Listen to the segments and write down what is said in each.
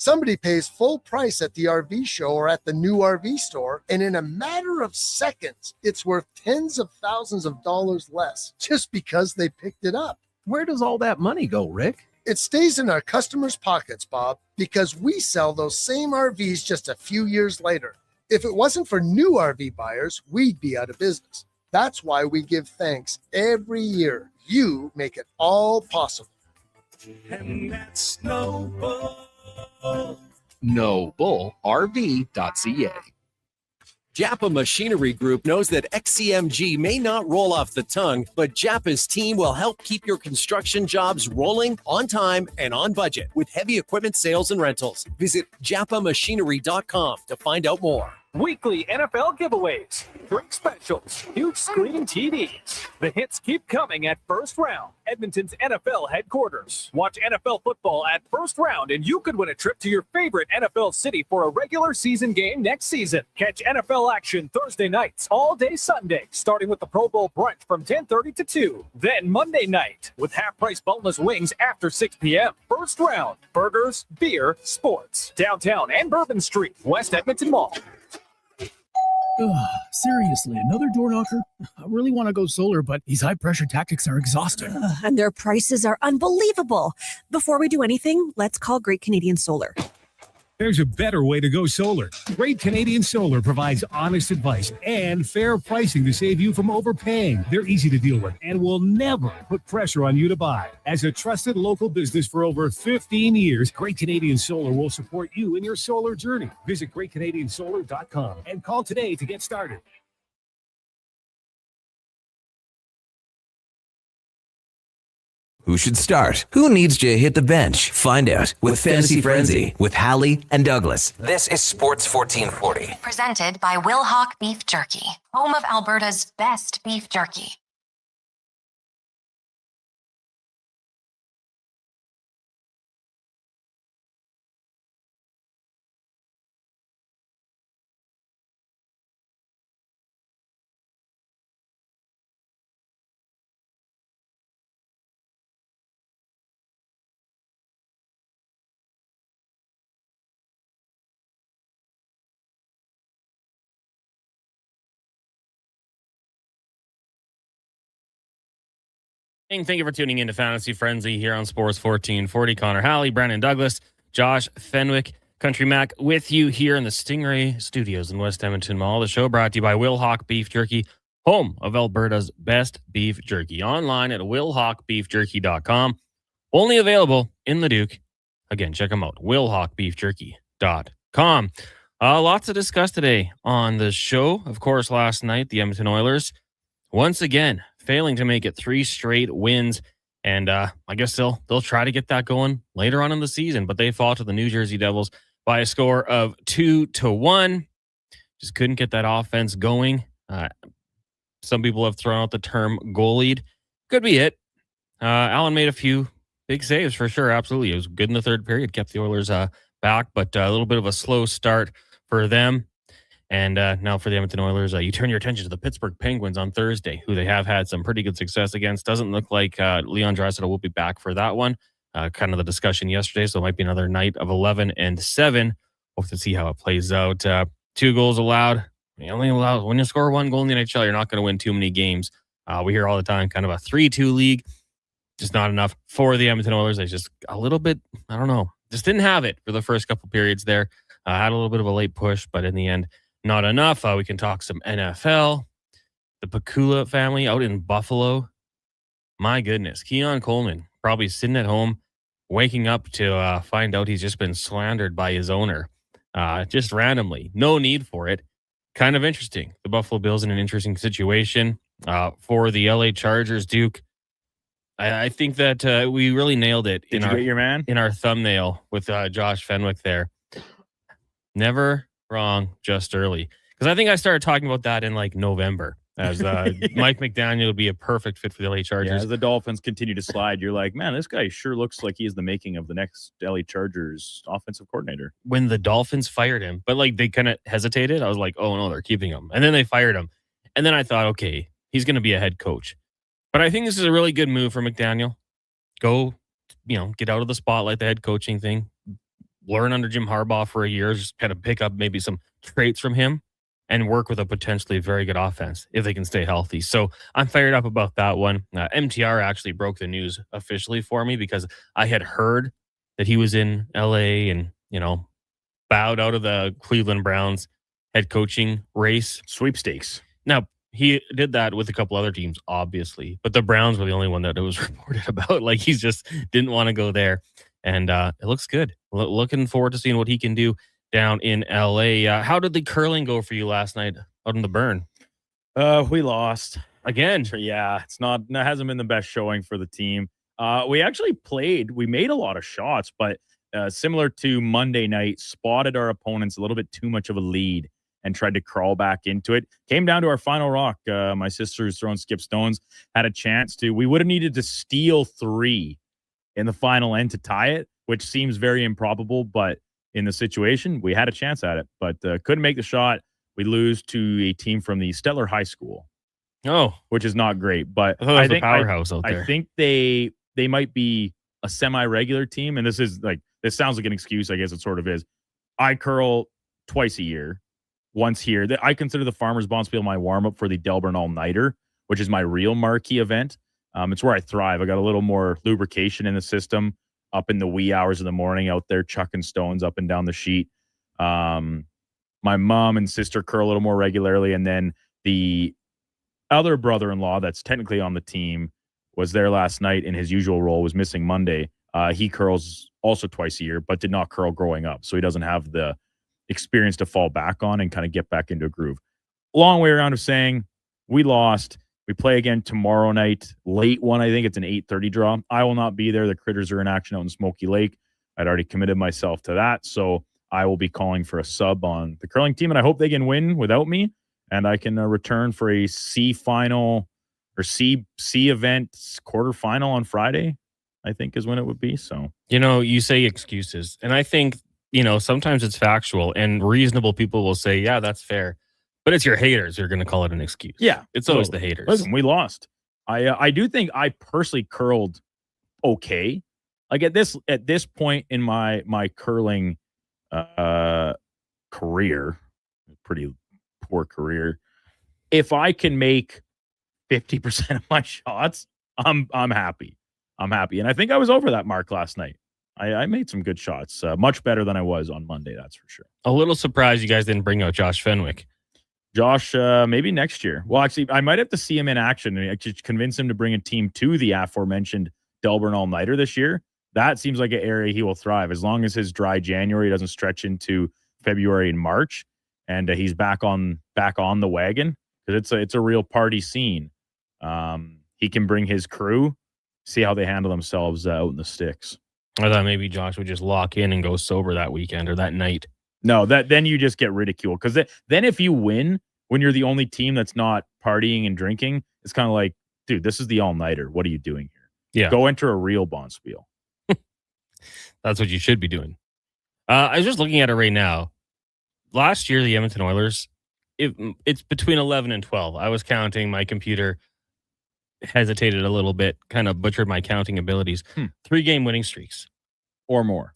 Somebody pays full price at the RV show or at the new RV store, and in a matter of seconds, it's worth tens of thousands of dollars less just because they picked it up. Where does all that money go, Rick? It stays in our customers' pockets, Bob, because we sell those same RVs just a few years later. If it wasn't for new RV buyers, we'd be out of business. That's why we give thanks every year. You make it all possible. And that's NobleRV.ca. Japa Machinery Group knows that XCMG may not roll off the tongue, but Japa's team will help keep your construction jobs rolling on time and on budget with heavy equipment sales and rentals. Visit japamachinery.com to find out more. Weekly NFL giveaways, drink specials, huge screen TVs. The hits keep coming at First Round, Edmonton's NFL headquarters. Watch NFL football at First Round, and you could win a trip to your favorite NFL city for a regular season game next season. Catch NFL action Thursday nights, all day Sunday, starting with the Pro Bowl brunch from 10:30 to 2. Then Monday night with half-price boneless wings after 6 p.m. First Round, burgers, beer, sports. Downtown and Bourbon Street, West Edmonton Mall. Seriously, another door knocker? I really want to go solar, but these high-pressure tactics are exhausting. And their prices are unbelievable. Before we do anything, let's call Great Canadian Solar. There's a better way to go solar. Great Canadian Solar provides honest advice and fair pricing to save you from overpaying. They're easy to deal with and will never put pressure on you to buy. As a trusted local business for over 15 years, Great Canadian Solar will support you in your solar journey. Visit GreatCanadianSolar.com and call today to get started. Who should start? Who needs to hit the bench? Find out with Fantasy Frenzy with Halley and Douglas. This is Sports 1440. Presented by Will Hawk Beef Jerky, home of Alberta's best beef jerky. Thank you for tuning in to Fantasy Frenzy here on Sports 1440. Connor Halley, Brandon Douglas, Josh Fenwick, Country Mac with you here in the Stingray Studios in West Edmonton Mall. The show brought to you by Will Hawk Beef Jerky, home of Alberta's best beef jerky. Online at willhawkbeefjerky.com. Only available in the Duke. Again, check them out, willhawkbeefjerky.com. Lots to discuss today on the show. Of course, last night, the Edmonton Oilers, once again, failing to make it 3 straight wins. And I guess they'll try to get that going later on in the season. But they fall to the New Jersey Devils by a score of 2-1. Just couldn't get that offense going. Some people have thrown out the term goalied. Could be it. Allen made a few big saves for sure. Absolutely. It was good in the third period. Kept the Oilers back, but a little bit of a slow start for them. And now for the Edmonton Oilers, you turn your attention to the Pittsburgh Penguins on Thursday, who they have had some pretty good success against. Doesn't look like Leon Draisaitl will be back for that one. Kind of the discussion yesterday, so it might be another night of 11-7. Hope to see how it plays out. 2 goals allowed. When you score 1 goal in the NHL, you're not going to win too many games. We hear all the time, kind of a 3-2 league. Just not enough for the Edmonton Oilers. They just a little bit, I don't know, just didn't have it for the first couple periods there. Had a little bit of a late push, but in the end, not enough. We can talk some NFL. The Pakula family out in Buffalo. My goodness. Keon Coleman probably sitting at home, waking up to find out he's just been slandered by his owner. Just randomly. No need for it. Kind of interesting. The Buffalo Bills in an interesting situation. For the LA Chargers, Duke, I think that we really nailed it. Did you get your man? In our thumbnail with Josh Fenwick there. Never wrong, just early. Because I think I started talking about that in like November as Mike McDaniel would be a perfect fit for the LA Chargers. Yeah, as the Dolphins continue to slide, you're like, man, this guy sure looks like he is the making of the next LA Chargers offensive coordinator. When the Dolphins fired him, but like they kind of hesitated, I was like, oh no, they're keeping him. And then they fired him. And then I thought, okay, he's going to be a head coach. But I think this is a really good move for McDaniel. Go, get out of the spotlight, the head coaching thing. learn under Jim Harbaugh for a year, just kind of pick up maybe some traits from him and work with a potentially very good offense if they can stay healthy. So I'm fired up about that one. MTR actually broke the news officially for me because I had heard that he was in LA and, bowed out of the Cleveland Browns head coaching race. Sweepstakes. Now, he did that with a couple other teams, obviously, but the Browns were the only one that it was reported about. Like, he just didn't want to go there. And it looks good. Looking forward to seeing what he can do down in LA. How did the curling go for you last night out in the Burn? We lost again. Yeah, it hasn't been the best showing for the team. We actually we made a lot of shots, but similar to Monday night, spotted our opponents a little bit too much of a lead and tried to crawl back into it. Came down to our final rock. My sister, who's throwing skip stones, had a chance to. We would have needed to steal 3 in the final end to tie it, which seems very improbable, but in the situation, we had a chance at it, but couldn't make the shot. We lose to a team from the Stettler High School. Oh, which is not great, but I think a powerhouse out there. I think they might be a semi-regular team, and this sounds like an excuse. I guess it sort of is. I curl twice a year, once here. I consider the Farmers Bonspiel my warm-up for the Delburn All-Nighter, which is my real marquee event. It's where I thrive. I got a little more lubrication in the system up in the wee hours of the morning out there chucking stones up and down the sheet. My mom and sister curl a little more regularly, and then the other brother-in-law that's technically on the team was there last night in his usual role, was missing Monday. He curls also twice a year, but did not curl growing up, so he doesn't have the experience to fall back on and kind of get back into a groove. Long way around of saying we lost. We play again tomorrow night, late one. I think it's an 8:30 draw. I will not be there. The Critters are in action out in Smoky Lake. I'd already committed myself to that, so I will be calling for a sub on the curling team, and I hope they can win without me, and I can return for a C final or C event quarterfinal on Friday, I think is when it would be. So, you say excuses, and I think, sometimes it's factual, and reasonable people will say, yeah, that's fair. But it's your haters who are going to call it an excuse. Yeah. It's always the haters. Listen, we lost. I do think I personally curled okay. Like at this point in my curling career, pretty poor career, if I can make 50% of my shots, I'm happy. I'm happy. And I think I was over that mark last night. I made some good shots, much better than I was on Monday, that's for sure. A little surprised you guys didn't bring out Josh Fenwick. Josh, maybe next year. Well, actually, I might have to see him in action and actually convince him to bring a team to the aforementioned Delburn All-Nighter this year. That seems like an area he will thrive as long as his dry January doesn't stretch into February and March, and he's back on the wagon, because it's a real party scene. He can bring his crew, see how they handle themselves out in the sticks. I thought maybe Josh would just lock in and go sober that weekend or that night. No, then you just get ridiculed, because then if you win when you're the only team that's not partying and drinking, it's kind of like, dude, this is the all-nighter. What are you doing here? Yeah, go enter a real bonspiel. That's what you should be doing. I was just looking at it right now. Last year, the Edmonton Oilers, it's between 11 and 12. I was counting. My computer hesitated a little bit, kind of butchered my counting abilities. 3-game winning streaks. Or more.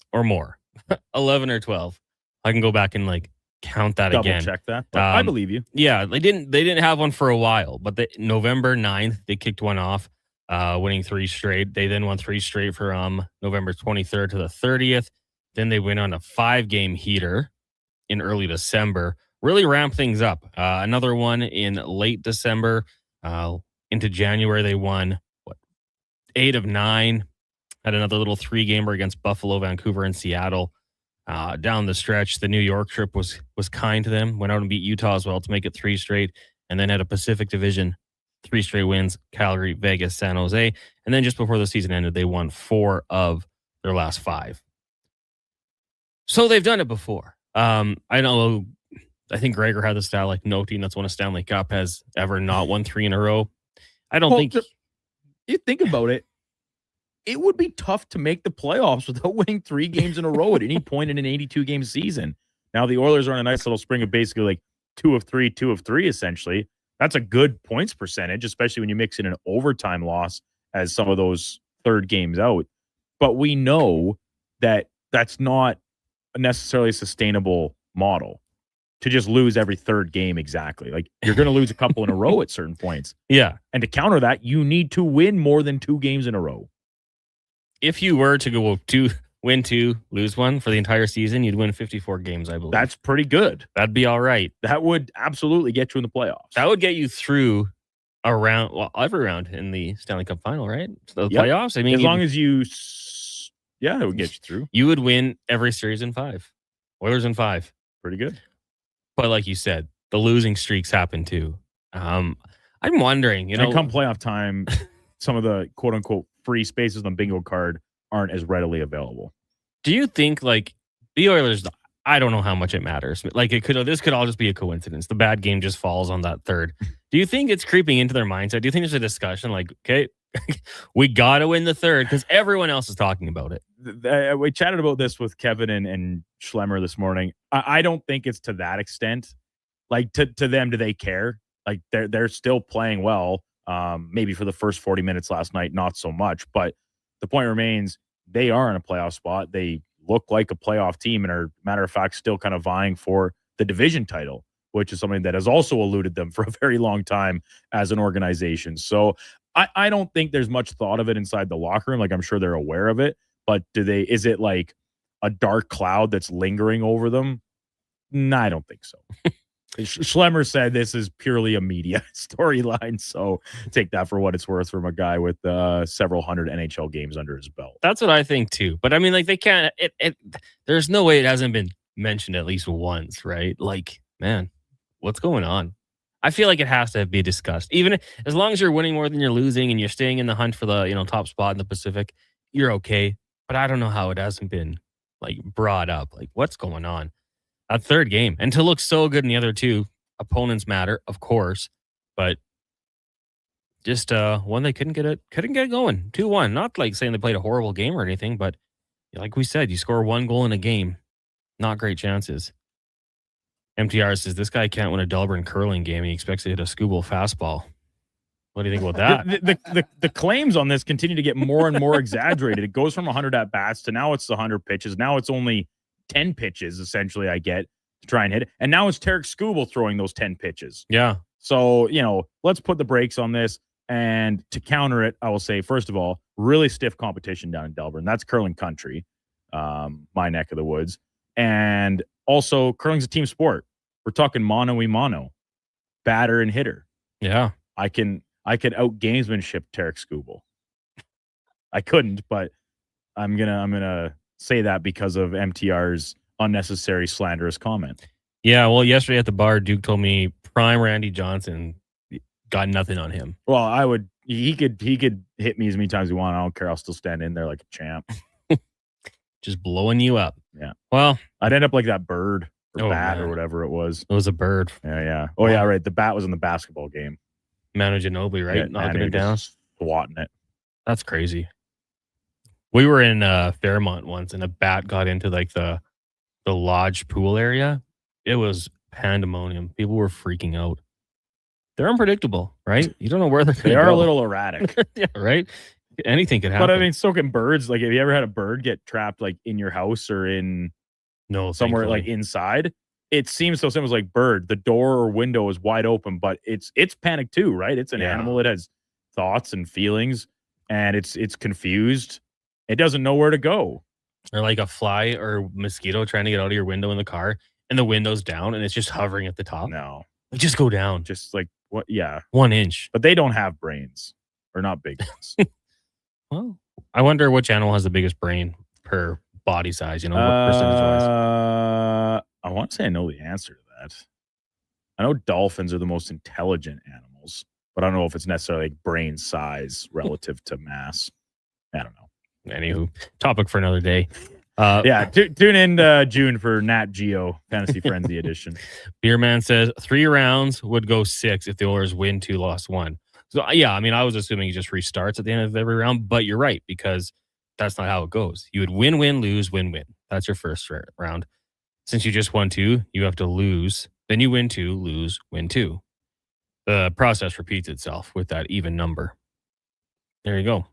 11 or 12. I can go back and count that again. Double check that. I believe you. Yeah, they didn't have one for a while, but November 9th, they kicked one off, winning 3 straight. They then won 3 straight from November 23rd to the 30th. Then they went on a 5-game heater in early December. Really ramped things up. Another one in late December. Into January, they won 8 of 9. Had another little 3-gamer against Buffalo, Vancouver, and Seattle. Down the stretch, the New York trip was kind to them. Went out and beat Utah as well to make it 3 straight. And then had a Pacific Division 3 straight wins: Calgary, Vegas, San Jose. And then just before the season ended, they won 4 of their last 5. So they've done it before. I know. I think Gregor had the stat no team that's won a Stanley Cup has ever not won 3 in a row. I don't think. You think about it. It would be tough to make the playoffs without winning 3 games in a row at any point in an 82-game season. Now, the Oilers are on a nice little string of basically 2 of 3, essentially. That's a good points percentage, especially when you mix in an overtime loss as some of those third games out. But we know that that's not necessarily a sustainable model to just lose every third game exactly. Like, you're going to lose a couple in a row at certain points. Yeah. And to counter that, you need to win more than 2 games in a row. If you were to go win 2, lose 1 for the entire season, you'd win 54 games, I believe. That's pretty good. That'd be all right. That would absolutely get you in the playoffs. That would get you through every round in the Stanley Cup final, right? So the playoffs. I mean, as long as you, it would get you through. You would win every series in 5. Oilers in 5. Pretty good. But like you said, the losing streaks happen too. I'm wondering, and come playoff time, some of the quote unquote free spaces on the bingo card aren't as readily available. Do you think like the Oilers? I don't know how much it matters. Like this could all just be a coincidence. The bad game just falls on that third. Do you think it's creeping into their mindset? Do you think there's a discussion like, okay, we got to win the third because everyone else is talking about it? We chatted about this with Kevin and Schlemmer this morning. I don't think it's to that extent. Like to them, do they care? Like they're still playing well. Maybe for the first 40 minutes last night, not so much. But the point remains, they are in a playoff spot. They look like a playoff team and are, matter of fact, still kind of vying for the division title, which is something that has also eluded them for a very long time as an organization. So I don't think there's much thought of it inside the locker room. Like, I'm sure they're aware of it, but is it like a dark cloud that's lingering over them? No, I don't think so. Schlemmer said this is purely a media storyline, so take that for what it's worth from a guy with several hundred NHL games under his belt. That's what I think too. But I mean, like, they can't. There's no way it hasn't been mentioned at least once, right? Like, man, what's going on? I feel like it has to be discussed. Even as long as you're winning more than you're losing, and you're staying in the hunt for the top spot in the Pacific, you're okay. But I don't know how it hasn't been like brought up. Like, what's going on? That third game, and to look so good in the other 2, opponents matter, of course, but just one they couldn't get going. 2-1. Not like saying they played a horrible game or anything, but like we said, you score 1 goal in a game, not great chances. MTR says this guy can't win a Delburn curling game. He expects to hit a Scooble fastball. What do you think about that? The claims on this continue to get more and more exaggerated. It goes from 100 at bats to now it's 100 pitches. Now it's only 10 pitches, essentially, I get to try and hit it. And now it's Tarek Skubal throwing those 10 pitches. Yeah. So, let's put the brakes on this. And to counter it, I will say, first of all, really stiff competition down in Delburn. That's curling country, my neck of the woods. And also, curling's a team sport. We're talking mono-y-mono, batter and hitter. Yeah. I could out-gamesmanship Tarek Skubal. I couldn't, but I'm gonna say that because of MTR's unnecessary slanderous comment. Yeah, well, yesterday at the bar, Duke told me prime Randy Johnson got nothing on him. Well, he could hit me as many times as he wants. I don't care. I'll still stand in there like a champ. Just blowing you up. Yeah. Well, I'd end up like that bird or bat or whatever it was. It was a bird. Yeah. Oh, yeah, right. The bat was in the basketball game. Manu Ginobili, right? Yeah, knocking it down. Swatting it. That's crazy. We were in Fairmont once, and a bat got into like the lodge pool area. It was pandemonium. People were freaking out. They're unpredictable, right? You don't know where they are. A little erratic. Yeah, right. Anything could happen. But I mean, so can birds. Like, have you ever had a bird get trapped like in your house or in somewhere like inside? It seems so simple. As like bird, the door or window is wide open, but it's panicked too, right? It's an animal. It has thoughts and feelings, and it's confused. It doesn't know where to go. Or like a fly or mosquito trying to get out of your window in the car, and the window's down, and it's just hovering at the top. No, like, just go down. Just like what? Yeah, 1 inch. But they don't have brains, or not big ones. Well, I wonder which animal has the biggest brain per body size. What percentage-wise? I want to say I know the answer to that. I know dolphins are the most intelligent animals, but I don't know if it's necessarily like brain size relative to mass. I don't know. Anywho, topic for another day. Tune in June for Nat Geo Fantasy Frenzy Edition. Beerman says 3 rounds would go 6 if the Oilers win 2, lost 1. So, yeah, I mean, I was assuming he just restarts at the end of every round, but you're right, because that's not how it goes. You would win, lose, win. That's your first round. Since you just won 2, you have to lose. Then you win 2, lose, win 2. The process repeats itself with that even number. There you go.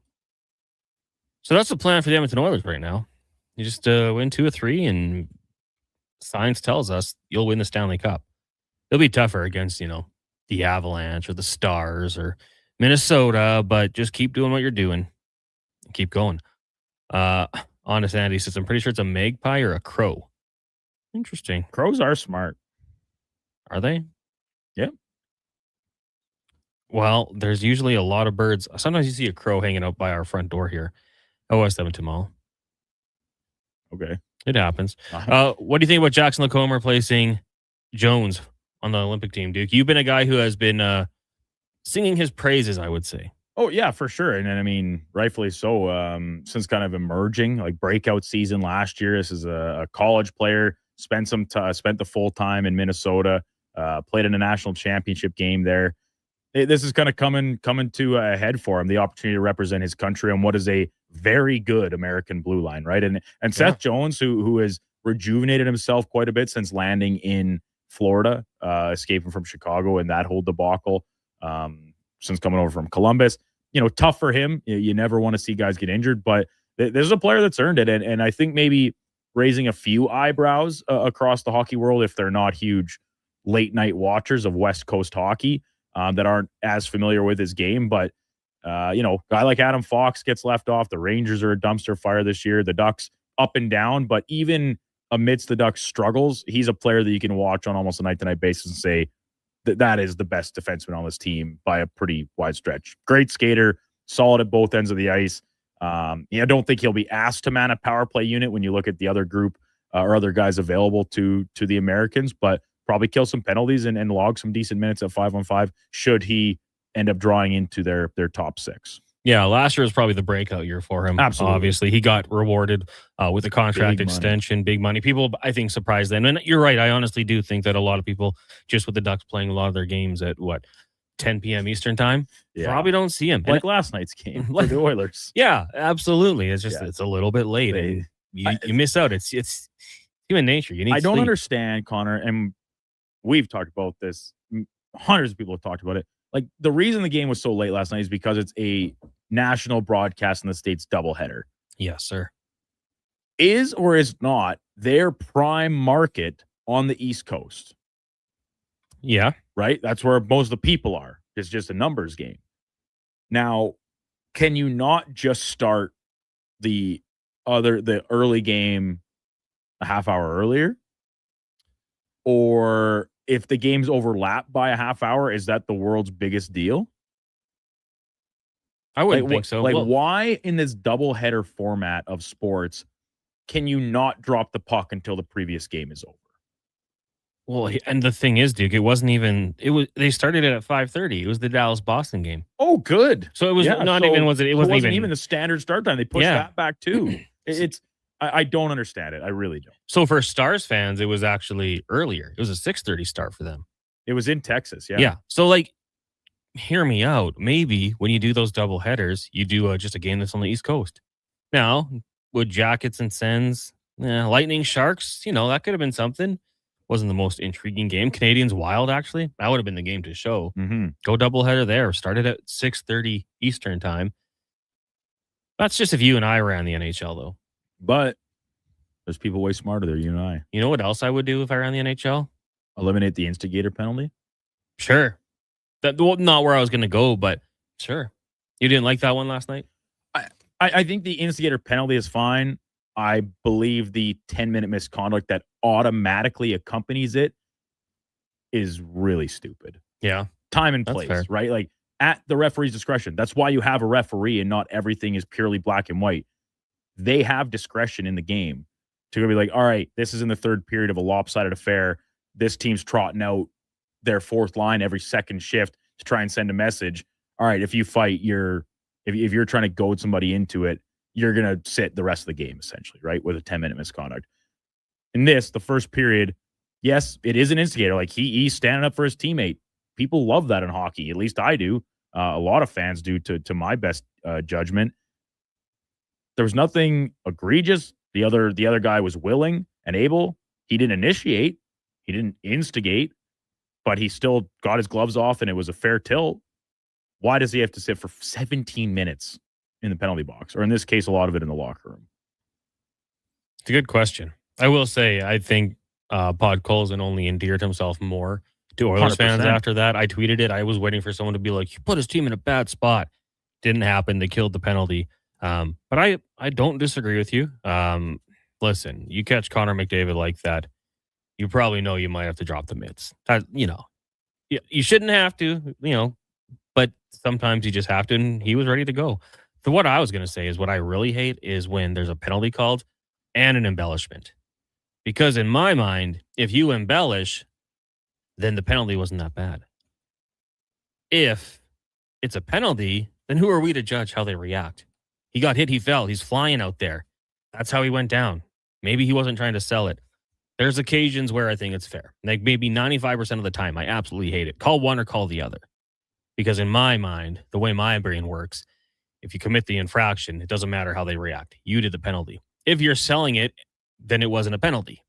So that's the plan for the Edmonton Oilers right now. You just win 2 of 3 and science tells us you'll win the Stanley Cup. It'll be tougher against, the Avalanche or the Stars or Minnesota, but just keep doing what you're doing. Keep going. Honest Andy says, I'm pretty sure it's a magpie or a crow. Interesting. Crows are smart. Are they? Yeah. Well, there's usually a lot of birds. Sometimes you see a crow hanging out by our front door here at West Edmonton Mall. Okay. It happens. What do you think about Jackson Lacombe replacing Jones on the Olympic team, Duke? You've been a guy who has been singing his praises, I would say. Oh, yeah, for sure. And I mean, rightfully so. Since kind of emerging, like breakout season last year, this is a college player, spent the full time in Minnesota, played in a national championship game there. This is kind of coming to a head for him, the opportunity to represent his country on what is a very good American blue line, right? And Seth Jones, who has rejuvenated himself quite a bit since landing in Florida, escaping from Chicago and that whole debacle, since coming over from Columbus. Tough for him. You never want to see guys get injured, but there's a player that's earned it. And I think maybe raising a few eyebrows across the hockey world, if they're not huge late night watchers of West Coast hockey, that aren't as familiar with his game. But, a guy like Adam Fox gets left off. The Rangers are a dumpster fire this year. The Ducks up and down. But even amidst the Ducks' struggles, he's a player that you can watch on almost a night-to-night basis and say that is the best defenseman on this team by a pretty wide stretch. Great skater, solid at both ends of the ice. I don't think he'll be asked to man a power play unit when you look at the other group or other guys available to the Americans, but probably kill some penalties and log some decent minutes at 5-on-5 should he end up drawing into their top six. Yeah, last year was probably the breakout year for him. Absolutely. Obviously, he got rewarded with a contract extension, big money. People, I think, surprised then. And you're right. I honestly do think that a lot of people, just with the Ducks playing a lot of their games at, 10 p.m. Eastern time, probably don't see him. Like last night's game for the Oilers. Yeah, absolutely. It's just it's a little bit late. And you miss out. It's human nature. You need I don't sleep. understand, Connor, and we've talked about this. Hundreds of people have talked about it. Like, the reason the game was so late last night is because it's a national broadcast in the States doubleheader. Yes, sir. Is or is not their prime market on the East Coast? Yeah. Right? That's where most of the people are. It's just a numbers game. Now, can you not just start the early game a half hour earlier? Or if the games overlap by a half hour, is that the world's biggest deal? I wouldn't think so. Why in this doubleheader format of sports can you not drop the puck until the previous game is over? Well, and the thing is, Duke, they started it at 5:30. It was the Dallas-Boston game. Oh, good. So it was it wasn't even the standard start time. They pushed that back too. I don't understand it. I really don't. So for Stars fans, it was actually earlier. It was a 6:30 start for them. It was in Texas. Yeah. Yeah. So hear me out. Maybe when you do those double headers, you do just a game that's on the East Coast. Now, with Jackets and Sens, Lightning Sharks, that could have been something. Wasn't the most intriguing game. Canadians Wild, actually. That would have been the game to show. Mm-hmm. Go doubleheader there. Started at 6:30 Eastern time. That's just if you and I ran the NHL, though. But there's people way smarter than you and I. You know what else I would do if I ran the NHL? Eliminate the instigator penalty? Sure. Not where I was going to go, but sure. You didn't like that one last night? I think the instigator penalty is fine. I believe the 10-minute misconduct that automatically accompanies it is really stupid. Yeah. Time and place, right? Like, at the referee's discretion. That's why you have a referee and not everything is purely black and white. They have discretion in the game to be like, all right, this is in the third period of a lopsided affair. This team's trotting out their fourth line every second shift to try and send a message. All right, if you fight, if you're trying to goad somebody into it, you're going to sit the rest of the game, essentially, right, with a 10-minute misconduct. In this, the first period, yes, it is an instigator. Like, he's standing up for his teammate. People love that in hockey. At least I do. A lot of fans do, to my best judgment. There was nothing egregious. The other guy was willing and able. He didn't initiate. He didn't instigate. But he still got his gloves off, and it was a fair tilt. Why does he have to sit for 17 minutes in the penalty box? Or in this case, a lot of it in the locker room. It's a good question. I will say, I think Podkolzin only endeared himself more to Oilers 100%. fans after that. I tweeted it. I was waiting for someone to be like, "You put his team in a bad spot." Didn't happen. They killed the penalty. But I don't disagree with you. Listen, you catch Connor McDavid like that, you probably know you might have to drop the mitts. You shouldn't have to, but sometimes you just have to, and he was ready to go. So what I was going to say is what I really hate is when there's a penalty called and an embellishment. Because in my mind, if you embellish, then the penalty wasn't that bad. If it's a penalty, then who are we to judge how they react? He got hit, he fell, he's flying out there. That's how he went down. Maybe he wasn't trying to sell it. There's occasions where I think it's fair. Like maybe 95% of the time, I absolutely hate it. Call one or call the other. Because in my mind, the way my brain works, if you commit the infraction, it doesn't matter how they react. You did the penalty. If you're selling it, then it wasn't a penalty.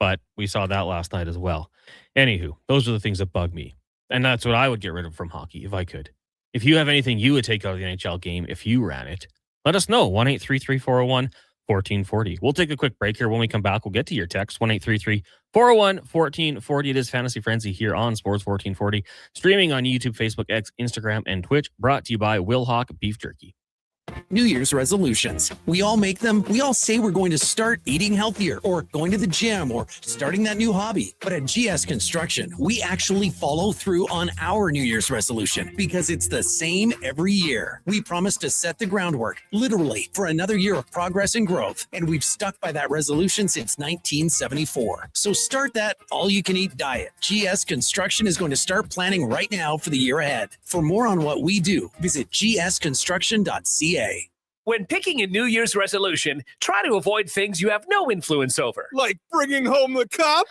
But we saw that last night as well. Anywho, those are the things that bug me. And that's what I would get rid of from hockey if I could. If you have anything you would take out of the NHL game if you ran it, let us know. 1-833-401-1440. We'll take a quick break here. When we come back, we'll get to your text. 1-833-401-1440. It is Fantasy Frenzy here on Sports 1440. Streaming on YouTube, Facebook, X, Instagram, and Twitch. Brought to you by Will Hawk Beef Jerky. New Year's resolutions. We all make them. We all say we're going to start eating healthier or going to the gym or starting that new hobby. But at GS Construction, we actually follow through on our New Year's resolution because it's the same every year. We promise to set the groundwork, literally, for another year of progress and growth. And we've stuck by that resolution since 1974. So start that all-you-can-eat diet. GS Construction is going to start planning right now for the year ahead. For more on what we do, visit gsconstruction.ca. When picking a New Year's resolution, try to avoid things you have no influence over. Like bringing home the cup?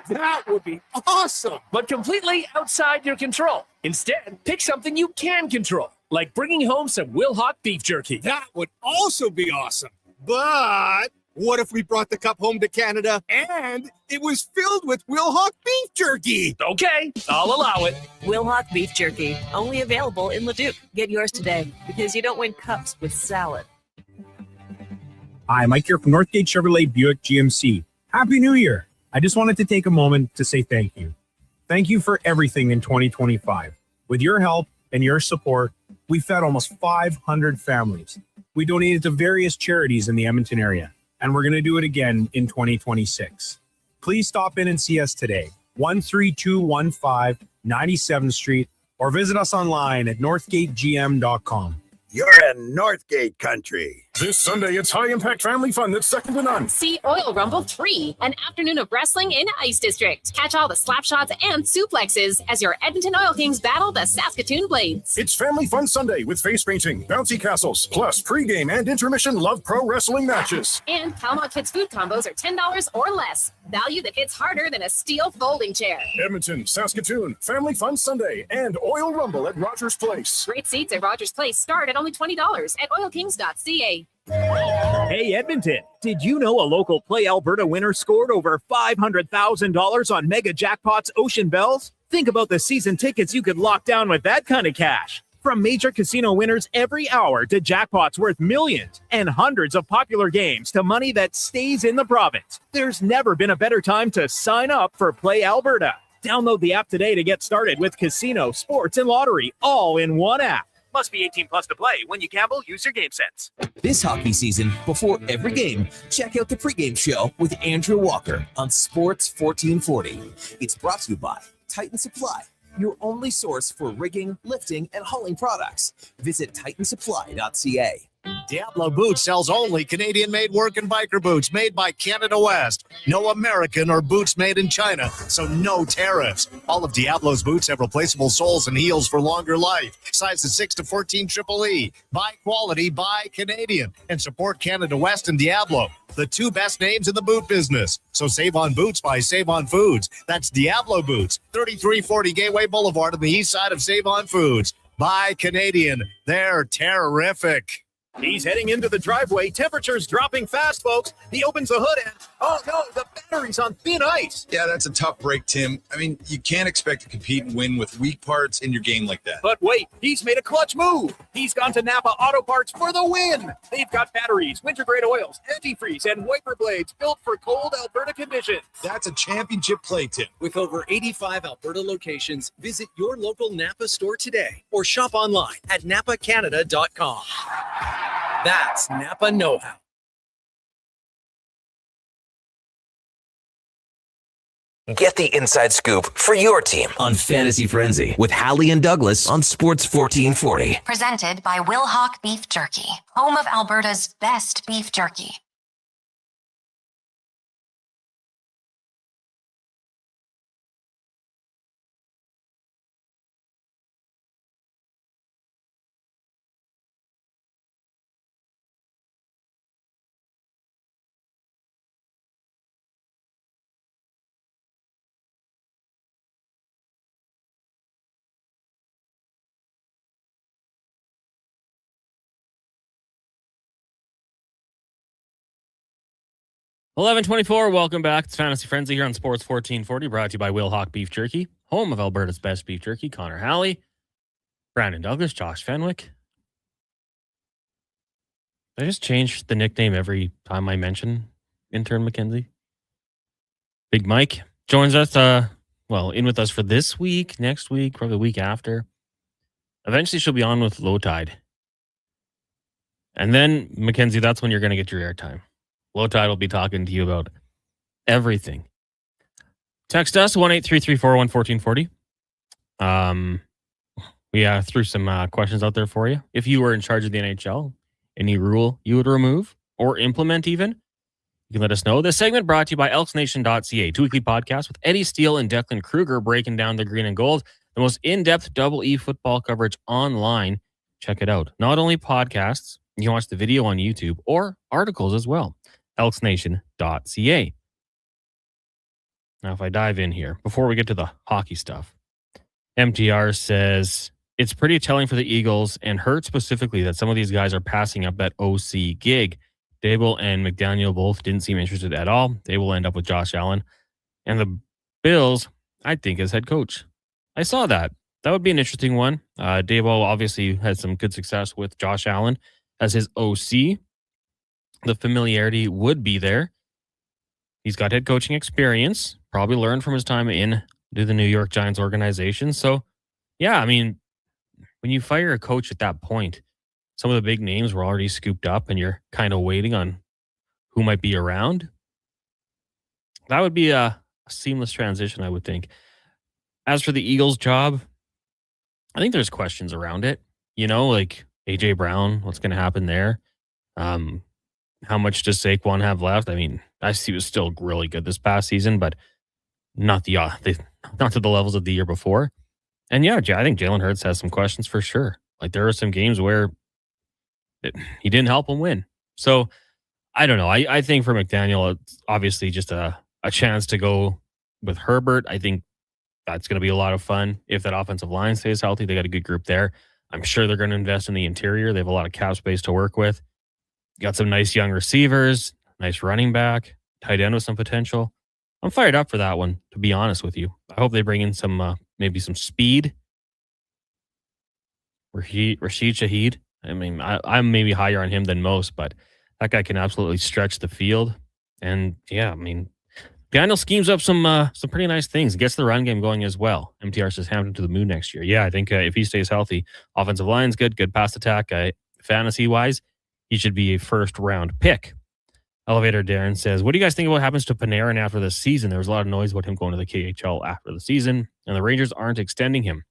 That would be awesome. But completely outside your control. Instead, pick something you can control, like bringing home some Will Hawk beef jerky. That would also be awesome. But what if we brought the cup home to Canada and it was filled with Will Hawk beef jerky? Okay, I'll allow it. Will Hawk beef jerky, only available in Leduc. Get yours today because you don't win cups with salad. Hi, Mike here from Northgate Chevrolet Buick GMC. Happy New Year. I just wanted to take a moment to say thank you. Thank you for everything in 2025. With your help and your support, we fed almost 500 families. We donated to various charities in the Edmonton area, and we're going to do it again in 2026. Please stop in and see us today, 13215 97th Street, or visit us online at northgategm.com. You're in Northgate country. This Sunday, it's high-impact family fun that's second to none. See Oil Rumble 3, an afternoon of wrestling in Ice District. Catch all the slap shots and suplexes as your Edmonton Oil Kings battle the Saskatoon Blades. It's Family Fun Sunday with face painting, bouncy castles, plus pregame and intermission Love Pro Wrestling matches. And Calmont Kids food combos are $10 or less. Value that hits harder than a steel folding chair. Edmonton, Saskatoon, Family Fun Sunday, and Oil Rumble at Rogers Place. Great seats at Rogers Place start at only $20 at oilkings.ca. Hey, Edmonton, did you know a local Play Alberta winner scored over $500,000 on Mega Jackpots Ocean Bells? Think about the season tickets you could lock down with that kind of cash. From major casino winners every hour to jackpots worth millions and hundreds of popular games to money that stays in the province, there's never been a better time to sign up for Play Alberta. Download the app today to get started with casino, sports, and lottery all in one app. Must be 18 plus to play. When you gamble, use your game sense. This hockey season, before every game, check out the pregame show with Andrew Walker on Sports 1440. It's brought to you by Titan Supply, your only source for rigging, lifting, and hauling products. Visit titansupply.ca. Diablo Boots sells only Canadian-made work and biker boots made by Canada West. No American or boots made in China, so no tariffs. All of Diablo's boots have replaceable soles and heels for longer life. Sizes 6 to 14 EEE. Buy quality, buy Canadian. And support Canada West and Diablo, the two best names in the boot business. So save on boots by Save on Foods. That's Diablo Boots, 3340 Gateway Boulevard on the east side of Save on Foods. Buy Canadian. They're terrific. He's heading into the driveway. Temperature's dropping fast, folks. He opens the hood and, oh no, the battery's on thin ice. Yeah, that's a tough break, Tim. I mean, you can't expect to compete and win with weak parts in your game like that. But wait, he's made a clutch move. He's gone to Napa Auto Parts for the win. They've got batteries, winter-grade oils, antifreeze, and wiper blades built for cold Alberta conditions. That's a championship play, Tim. With over 85 Alberta locations, visit your local Napa store today or shop online at napacanada.com. That's Napa know-how. Get the inside scoop for your team on Fantasy Frenzy with Halley and Douglas on Sports 1440. Presented by Wilhauk Beef Jerky, home of Alberta's best beef jerky. $11:24. Welcome back. It's Fantasy Frenzy here on Sports 1440, brought to you by Wilhauk Beef Jerky, home of Alberta's best beef jerky. Connor Halley, Brandon Douglas, Josh Fenwick. I just change the nickname every time I mention intern Mackenzie. Big Mike joins us, in with us for this week, next week, probably the week after. Eventually she'll be on with Low Tide. And then, Mackenzie, that's when you're going to get your airtime. Low Tide will be talking to you about everything. Text us 1-833-401-1440. We threw some questions out there for you. If you were in charge of the NHL, any rule you would remove or implement even, you can let us know. This segment brought to you by elksnation.ca, 2-weekly podcast with Eddie Steele and Declan Kruger breaking down the green and gold, the most in-depth Double E football coverage online. Check it out. Not only podcasts, you can watch the video on YouTube or articles as well. elksnation.ca. Now, if I dive in here, before we get to the hockey stuff, MTR says it's pretty telling for the Eagles and hurt specifically that some of these guys are passing up that OC gig. Dable and McDaniel both didn't seem interested at all. They will end up with Josh Allen. And the Bills, I think, as head coach. I saw that. That would be an interesting one. Dable obviously had some good success with Josh Allen as his OC. The familiarity would be there. He's got head coaching experience, probably learned from his time in the New York Giants organization. So, yeah, I mean, when you fire a coach at that point, some of the big names were already scooped up and you're kind of waiting on who might be around. That would be a seamless transition, I would think. As for the Eagles' job, I think there's questions around it. You know, like A.J. Brown, what's going to happen there? How much does Saquon have left? I mean, I see he was still really good this past season, but not to the levels of the year before. And yeah, I think Jalen Hurts has some questions for sure. Like there are some games where he didn't help him win. So I don't know. I think for McDaniel, it's obviously just a chance to go with Herbert. I think that's going to be a lot of fun. If that offensive line stays healthy, they got a good group there. I'm sure they're going to invest in the interior. They have a lot of cap space to work with. Got some nice young receivers, nice running back, tight end with some potential. I'm fired up for that one, to be honest with you. I hope they bring in some, maybe some speed. Rashid Shaheed. I mean, I'm maybe higher on him than most, but that guy can absolutely stretch the field. And yeah, I mean, Daniel schemes up some pretty nice things. Gets the run game going as well. MTR says Hampton to the moon next year. Yeah, I think if he stays healthy, offensive line's good pass attack. Fantasy-wise, he should be a first-round pick. Elevator Darren says, what do you guys think about what happens to Panarin after the season? There was a lot of noise about him going to the KHL after the season, and the Rangers aren't extending him.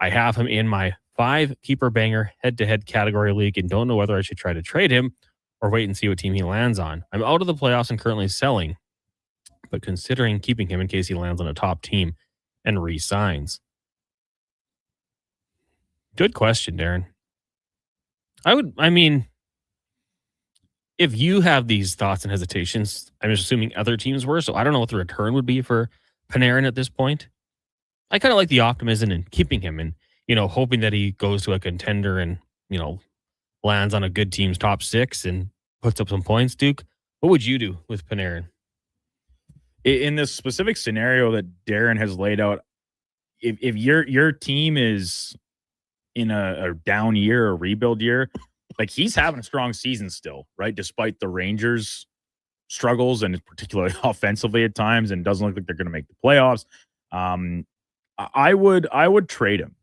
I have him in my 5-keeper banger head-to-head category league and don't know whether I should try to trade him or wait and see what team he lands on. I'm out of the playoffs and currently selling, but considering keeping him in case he lands on a top team and re-signs. Good question, Darren. If you have these thoughts and hesitations, I'm just assuming other teams were, so I don't know what the return would be for Panarin at this point. I kind of like the optimism in keeping him and, hoping that he goes to a contender and, lands on a good team's top 6 and puts up some points, Duke, what would you do with Panarin? In this specific scenario that Darren has laid out, if your team is in a down year, a rebuild year, like he's having a strong season still, right? Despite the Rangers' struggles and particularly offensively at times, and doesn't look like they're going to make the playoffs. I would trade him.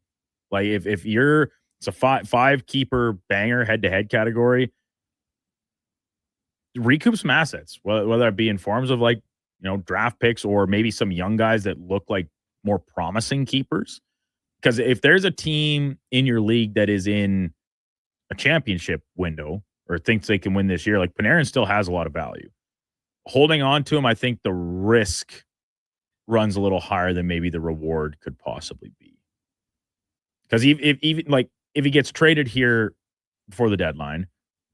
Like if it's a five keeper banger head to head category, recoup some assets, whether it be in forms of like, draft picks or maybe some young guys that look like more promising keepers. Because if there's a team in your league that is in a championship window or thinks they can win this year, like Panarin still has a lot of value. Holding on to him, I think the risk runs a little higher than maybe the reward could possibly be. Because if he gets traded here before the deadline,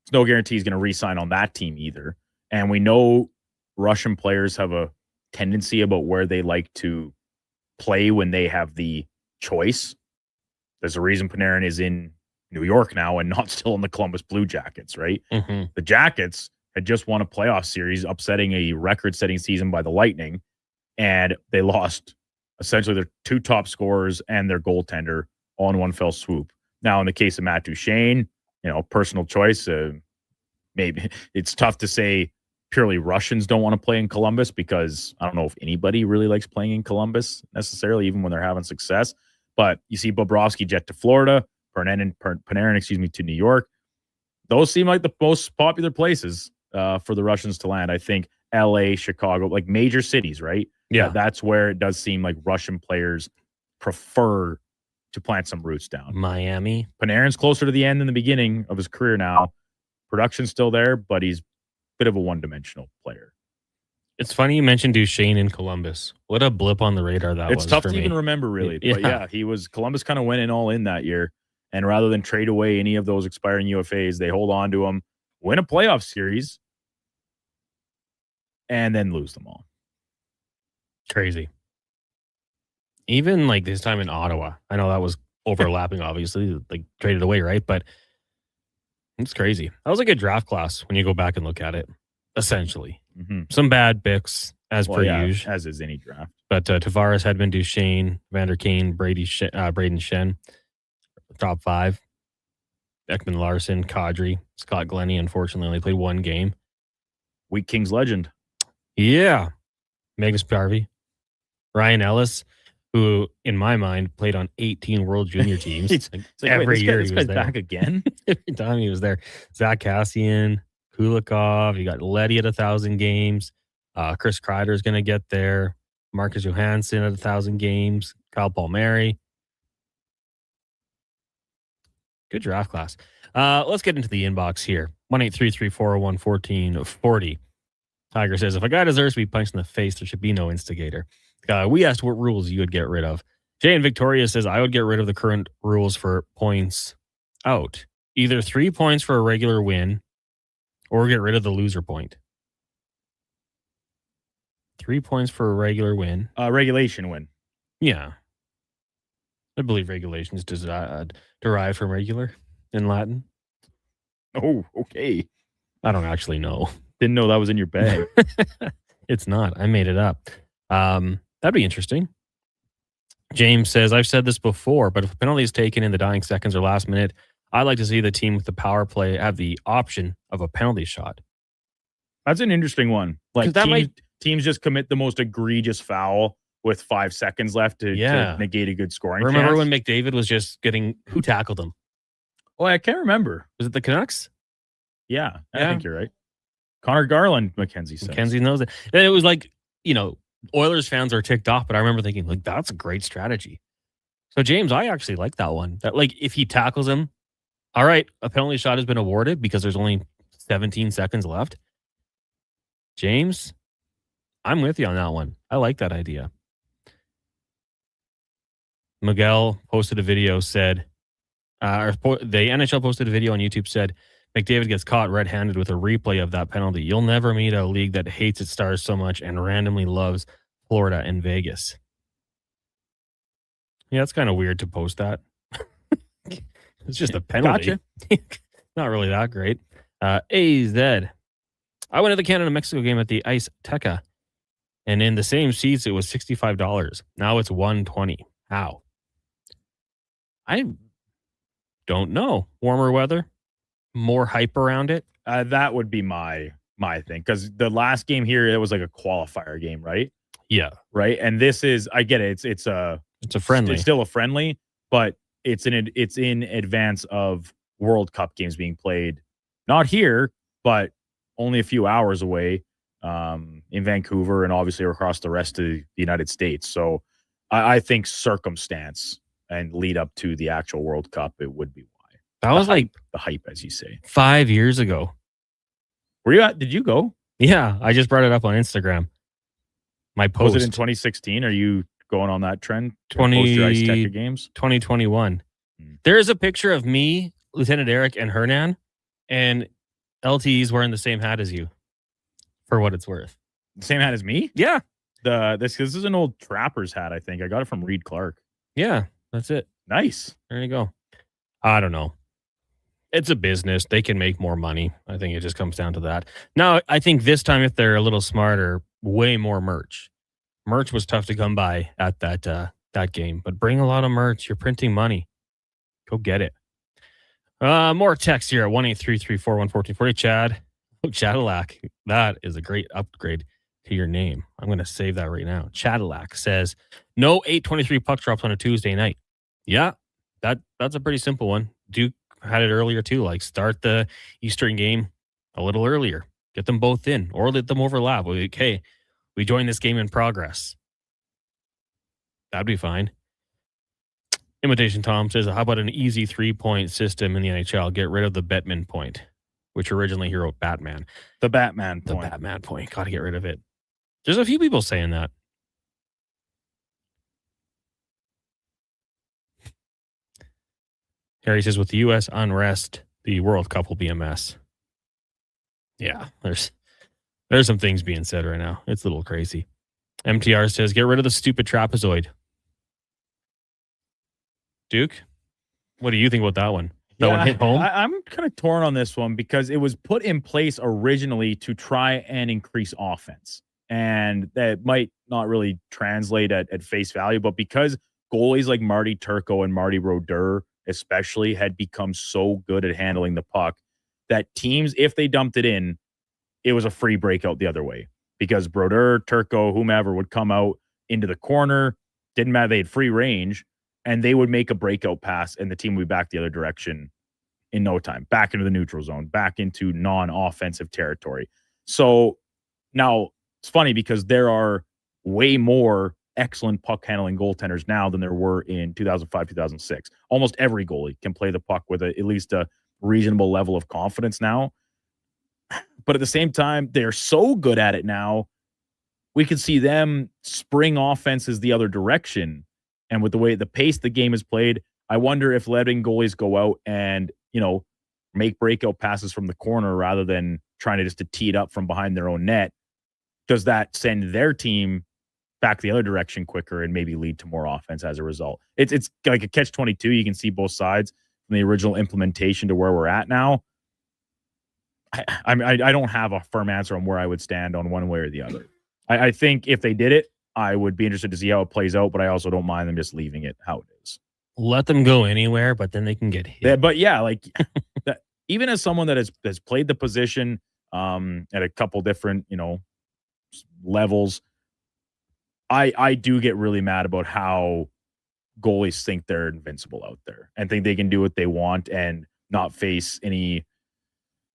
there's no guarantee he's going to re-sign on that team either. And we know Russian players have a tendency about where they like to play when they have the choice. There's a reason Panarin is in New York now and not still in the Columbus Blue Jackets, right? Mm-hmm. The Jackets had just won a playoff series, upsetting a record-setting season by the Lightning, and they lost essentially their 2 top scorers and their goaltender all in one fell swoop. Now, in the case of Matt Duchene, personal choice. Maybe it's tough to say purely Russians don't want to play in Columbus, because I don't know if anybody really likes playing in Columbus necessarily, even when they're having success. But you see Bobrovsky jet to Florida, Panarin, to New York. Those seem like the most popular places for the Russians to land. I think LA, Chicago, like major cities, right? Yeah. That's where it does seem like Russian players prefer to plant some roots down. Miami. Panarin's closer to the end than the beginning of his career now. Production's still there, but he's a bit of a one-dimensional player. It's funny you mentioned Duchene in Columbus. What a blip on the radar that was. It's tough for to me. even remember, really. Yeah. But yeah, Columbus kind of went in all in that year. And rather than trade away any of those expiring UFAs, they hold on to them, win a playoff series, and then lose them all. Crazy. Even like this time in Ottawa, I know that was overlapping, obviously, like traded away, right? But it's crazy. That was a good draft class when you go back and look at it, essentially. Mm-hmm. Some bad picks, as per usual. As is any draft. But Tavares, Hedman, Duchene, Vander Kane, Braden Shen, top 5. Ekman Larson, Kadri, Scott Glennie, unfortunately, only played 1 game. Weak Kings legend. Yeah. Magnus Parvey. Ryan Ellis, who, in my mind, played on 18 World Junior teams. It's like, every year this he was guy's there. back again? Every time he was there. Zach Kassian, Kulikov, you got Letty at 1,000 games. Chris Kreider's going to get there. Marcus Johansson at 1,000 games. Kyle Palmieri. Good draft class. Let's get into the inbox here. 1-833-401-1440. Tiger says, if a guy deserves to be punched in the face, there should be no instigator. We asked what rules you would get rid of. Jay in Victoria says, I would get rid of the current rules for points out. Either 3 points for a regular win or get rid of the loser point. 3 points for a regular win. Regulation win. Yeah. I believe regulation is derived from regular in Latin. Oh, okay. I don't actually know. Didn't know that was in your bag. It's not. I made it up. That'd be interesting. James says, I've said this before, but if a penalty is taken in the dying seconds or last minute, I'd like to see the team with the power play have the option of a penalty shot. That's an interesting one. Like teams just commit the most egregious foul with 5 seconds left to negate a good scoring Remember chance. when McDavid was just who tackled him? Oh, I can't remember. Was it the Canucks? Yeah, I think you're right. Connor Garland, Mackenzie says. Mackenzie knows it. And it was like, Oilers fans are ticked off, but I remember thinking, like, that's a great strategy. So, James, I actually like that one. That, like, if he tackles him, all right, a penalty shot has been awarded because there's only 17 seconds left. James, I'm with you on that one. I like that idea. Miguel posted a video, said, the NHL posted a video on YouTube, said, McDavid gets caught red-handed with a replay of that penalty. You'll never meet a league that hates its stars so much and randomly loves Florida and Vegas. Yeah, it's kind of weird to post that. It's just a penalty. Gotcha. Not really that great. AZ. I went to the Canada-Mexico game at the Ice Teca, and in the same seats, it was $65. Now it's $120. How? I don't know. Warmer weather? More hype around it? That would be my thing, because the last game here, it was like a qualifier game, right? Yeah. Right. And this is, I get it. It's a friendly. It's still a friendly, but it's in advance of World Cup games being played. Not here, but only a few hours away in Vancouver, and obviously across the rest of the United States. So I think circumstance and lead up to the actual World Cup, it would be why. That was like the hype, as you say. 5 years ago. Did you go? Yeah, I just brought it up on Instagram. My post. Was it in 2016? Are you going on that trend? Post your Ice Teca games? 2021. There is a picture of me, Lieutenant Eric, and Hernan, and LTE's wearing the same hat as you, for what it's worth. The same hat as me? Yeah. This is an old trapper's hat, I think. I got it from Reed Clark. Yeah, that's it. Nice. There you go. I don't know. It's a business. They can make more money. I think it just comes down to that. Now, I think this time, if they're a little smarter, way more merch. Merch was tough to come by at that game, but bring a lot of merch. You're printing money. Go get it. More text here at 1-833-414-40. Chad. Oh, Chadillac. That is a great upgrade to your name. I'm going to save that right now. Chadillac says, no 8:23 puck drops on a Tuesday night. Yeah, that's a pretty simple one. Duke had it earlier too. Like, start the Eastern game a little earlier. Get them both in, or let them overlap. Okay, we join this game in progress. That'd be fine. Imitation Tom says, how about an easy 3-point system in the NHL? Get rid of the Bettman point, which originally he wrote Batman. The Batman point. The Batman point. Got to get rid of it. There's a few people saying that. Harry says, with the U.S. unrest, the World Cup will be a mess. Yeah, there's some things being said right now. It's a little crazy. MTR says, get rid of the stupid trapezoid. Duke, what do you think about that one? That one hit home? I'm kind of torn on this one because it was put in place originally to try and increase offense. And that might not really translate at face value, but because goalies like Marty Turco and Marty Brodeur especially had become so good at handling the puck that teams, if they dumped it in, it was a free breakout the other way. Because Brodeur, Turco, whomever would come out into the corner, didn't matter, they had free range, and they would make a breakout pass, and the team would be back the other direction in no time, back into the neutral zone, back into non-offensive territory. So now it's funny because there are way more excellent puck handling goaltenders now than there were in 2005, 2006. Almost every goalie can play the puck with at least a reasonable level of confidence now. But at the same time, they're so good at it now, we could see them spring offenses the other direction. And with the way the pace the game is played, I wonder if letting goalies go out and, make breakout passes from the corner rather than trying to tee it up from behind their own net, does that send their team back the other direction quicker and maybe lead to more offense as a result? It's like a catch-22. You can see both sides from the original implementation to where we're at now. I don't have a firm answer on where I would stand on one way or the other. I think if they did it, I would be interested to see how it plays out, but I also don't mind them just leaving it how it is. Let them go anywhere, but then they can get hit. Yeah, but yeah, like that, even as someone that has played the position at a couple different, levels, I do get really mad about how goalies think they're invincible out there and think they can do what they want and not face any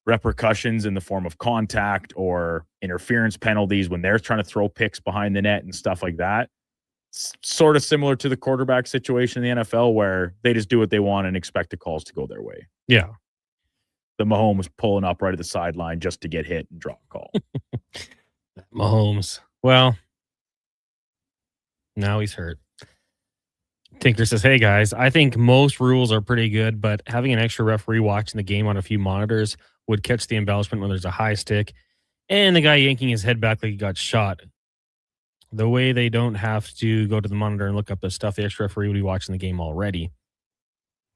repercussions in the form of contact or interference penalties when they're trying to throw picks behind the net and stuff like that. It's sort of similar to the quarterback situation in the NFL where they just do what they want and expect the calls to go their way. Yeah. The Mahomes pulling up right at the sideline just to get hit and draw a call. Mahomes. Well, now he's hurt. Tinker says, hey guys, I think most rules are pretty good, but having an extra referee watching the game on a few monitors would catch the embellishment when there's a high stick and the guy yanking his head back like he got shot. The way they don't have to go to the monitor and look up the stuff, the extra referee would be watching the game already.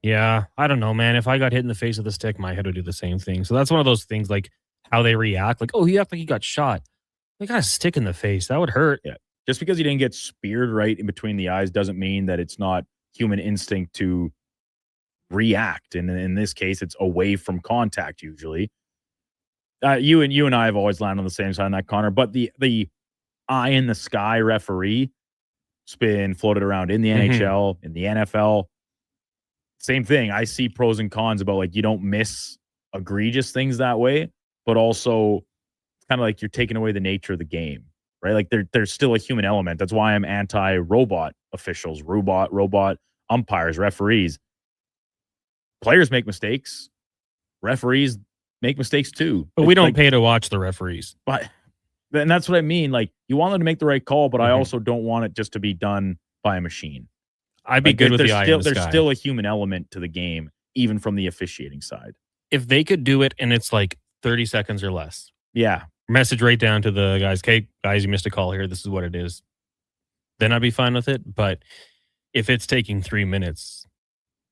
Yeah, I don't know, man. If I got hit in the face with a stick, my head would do the same thing. So that's one of those things, like how they react. Like, oh, he acted like he got shot. They got a stick in the face. That would hurt. Yeah. Just because you didn't get speared right in between the eyes doesn't mean that it's not human instinct to react. And in this case, it's away from contact usually. You and I have always landed on the same side on that, Connor. But the eye in the sky referee has been floated around in the NHL, in the NFL. Same thing. I see pros and cons about, like, you don't miss egregious things that way, but also it's kind of like you're taking away the nature of the game, right? Like there's still a human element. That's why I'm anti-robot officials, robot umpires, referees. Players make mistakes. Referees make mistakes too. But we don't pay to watch the referees. But and that's what I mean. Like, you want them to make the right call, but I also don't want it just to be done by a machine. I'd be good with the eye in the sky. There's still a human element to the game, even from the officiating side. If they could do it and it's like 30 seconds or less. Yeah. Message right down to the guys. Okay, guys, you missed a call here. This is what it is. Then I'd be fine with it. But if it's taking 3 minutes,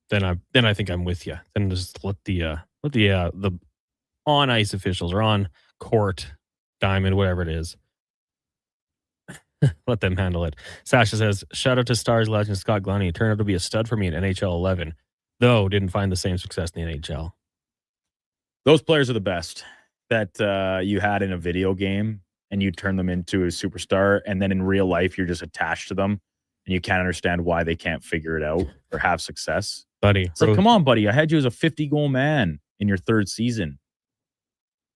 then I think I'm with you. Then just let the on ice officials or on court, diamond, whatever it is, let them handle it. Sasha says, shout out to Stars legend Scott Glennie. He turned out to be a stud for me in NHL 11, though didn't find the same success in the NHL. Those players are the best that you had in a video game, and you turn them into a superstar, and then in real life, you're just attached to them, and you can't understand why they can't figure it out or have success. Buddy. It's like, come on, buddy. I had you as a 50-goal man in your third season.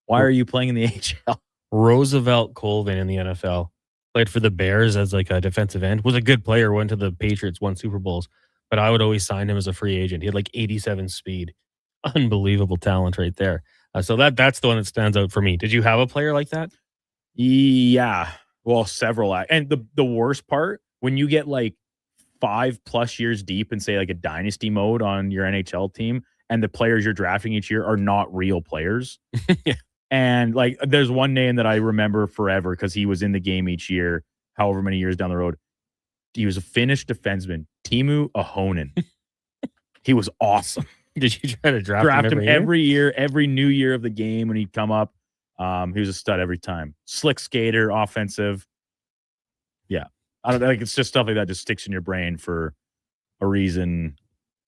Why are you playing in the AHL? Roosevelt Colvin in the NFL. Played for the Bears as like a defensive end. Was a good player, went to the Patriots, won Super Bowls. But I would always sign him as a free agent. He had like 87 speed. Unbelievable talent right there. So that's the one that stands out for me. Did you have a player like that? Yeah. Well, several. And the worst part, when you get like 5+ years deep in, say, like a dynasty mode on your NHL team, and the players you're drafting each year are not real players. Yeah. And like, there's one name that I remember forever because he was in the game each year, however many years down the road. He was a Finnish defenseman, Teemu Ahonen. He was awesome. Did you try to draft him every year, every new year of the game when he'd come up? He was a stud every time. Slick skater, offensive. Yeah. I don't know. Like, it's just stuff like that just sticks in your brain for a reason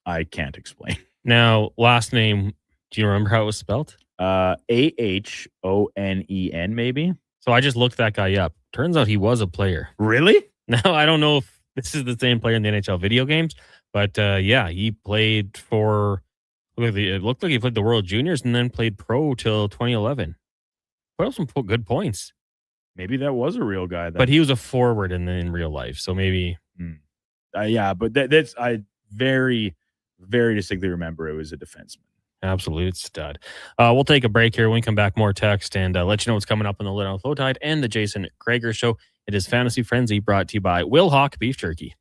I can't explain. Now, last name, do you remember how it was spelled? Ahonen, maybe. So I just looked that guy up. Turns out he was a player. Really? Now, I don't know if this is the same player in the NHL video games, but yeah, he played for, it looked like he played the World Juniors and then played pro till 2011. Put up some good points. Maybe that was a real guy. But he was a forward in real life, so maybe. Yeah, but that's, I very, very distinctly remember it was a defenseman. Absolute stud. We'll take a break here. When we come back, more text and let you know what's coming up on the Lit on Flowtide and the Jason Krager Show. It is Fantasy Frenzy, brought to you by Will Hawk Beef Jerky.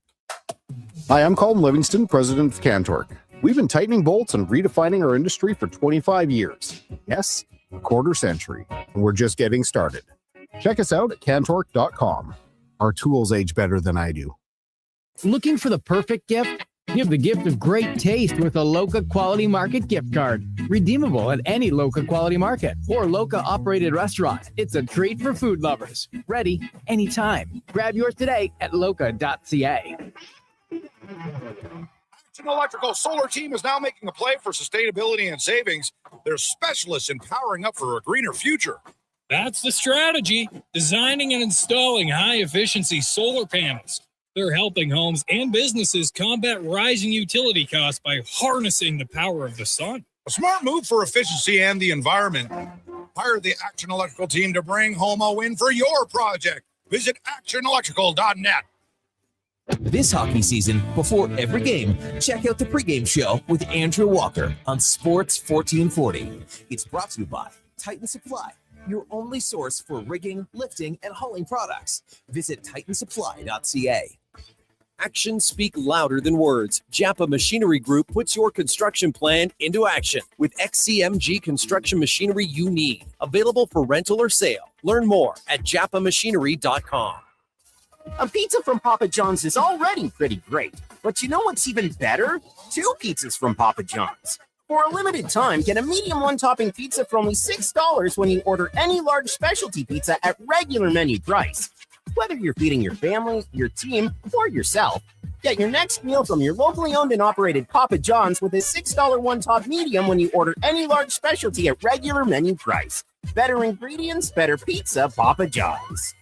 Hi, I'm Colin Livingston, president of Cantork. We've been tightening bolts and redefining our industry for 25 years. Yes, a quarter century, and we're just getting started. Check us out at cantork.com. Our tools age better than I do. Looking for the perfect gift? Give the gift of great taste with a Loca Quality Market gift card. Redeemable at any Loca Quality Market or Loca operated restaurant. It's a treat for food lovers. Ready anytime. Grab yours today at loca.ca. Action Electrical Solar Team is now making a play for sustainability and savings. They're specialists in powering up for a greener future. That's the strategy. Designing and installing high-efficiency solar panels. They're helping homes and businesses combat rising utility costs by harnessing the power of the sun. A smart move for efficiency and the environment. Hire the Action Electrical team to bring home a win for your project. Visit actionelectrical.net. This hockey season, before every game, check out the pregame show with Andrew Walker on Sports 1440. It's brought to you by Titan Supply, your only source for rigging, lifting, and hauling products. Visit titansupply.ca. Actions speak louder than words. Japa Machinery Group puts your construction plan into action with XCMG construction machinery you need. Available for rental or sale. Learn more at japamachinery.com. A pizza from Papa John's is already pretty great, but you know what's even better? 2 pizzas from Papa John's. For a limited time, get a medium one-topping pizza for only $6 when you order any large specialty pizza at regular menu price. Whether you're feeding your family, your team, or yourself, get your next meal from your locally owned and operated Papa John's with a $6 one-top medium when you order any large specialty at regular menu price. Better ingredients, better pizza, Papa John's.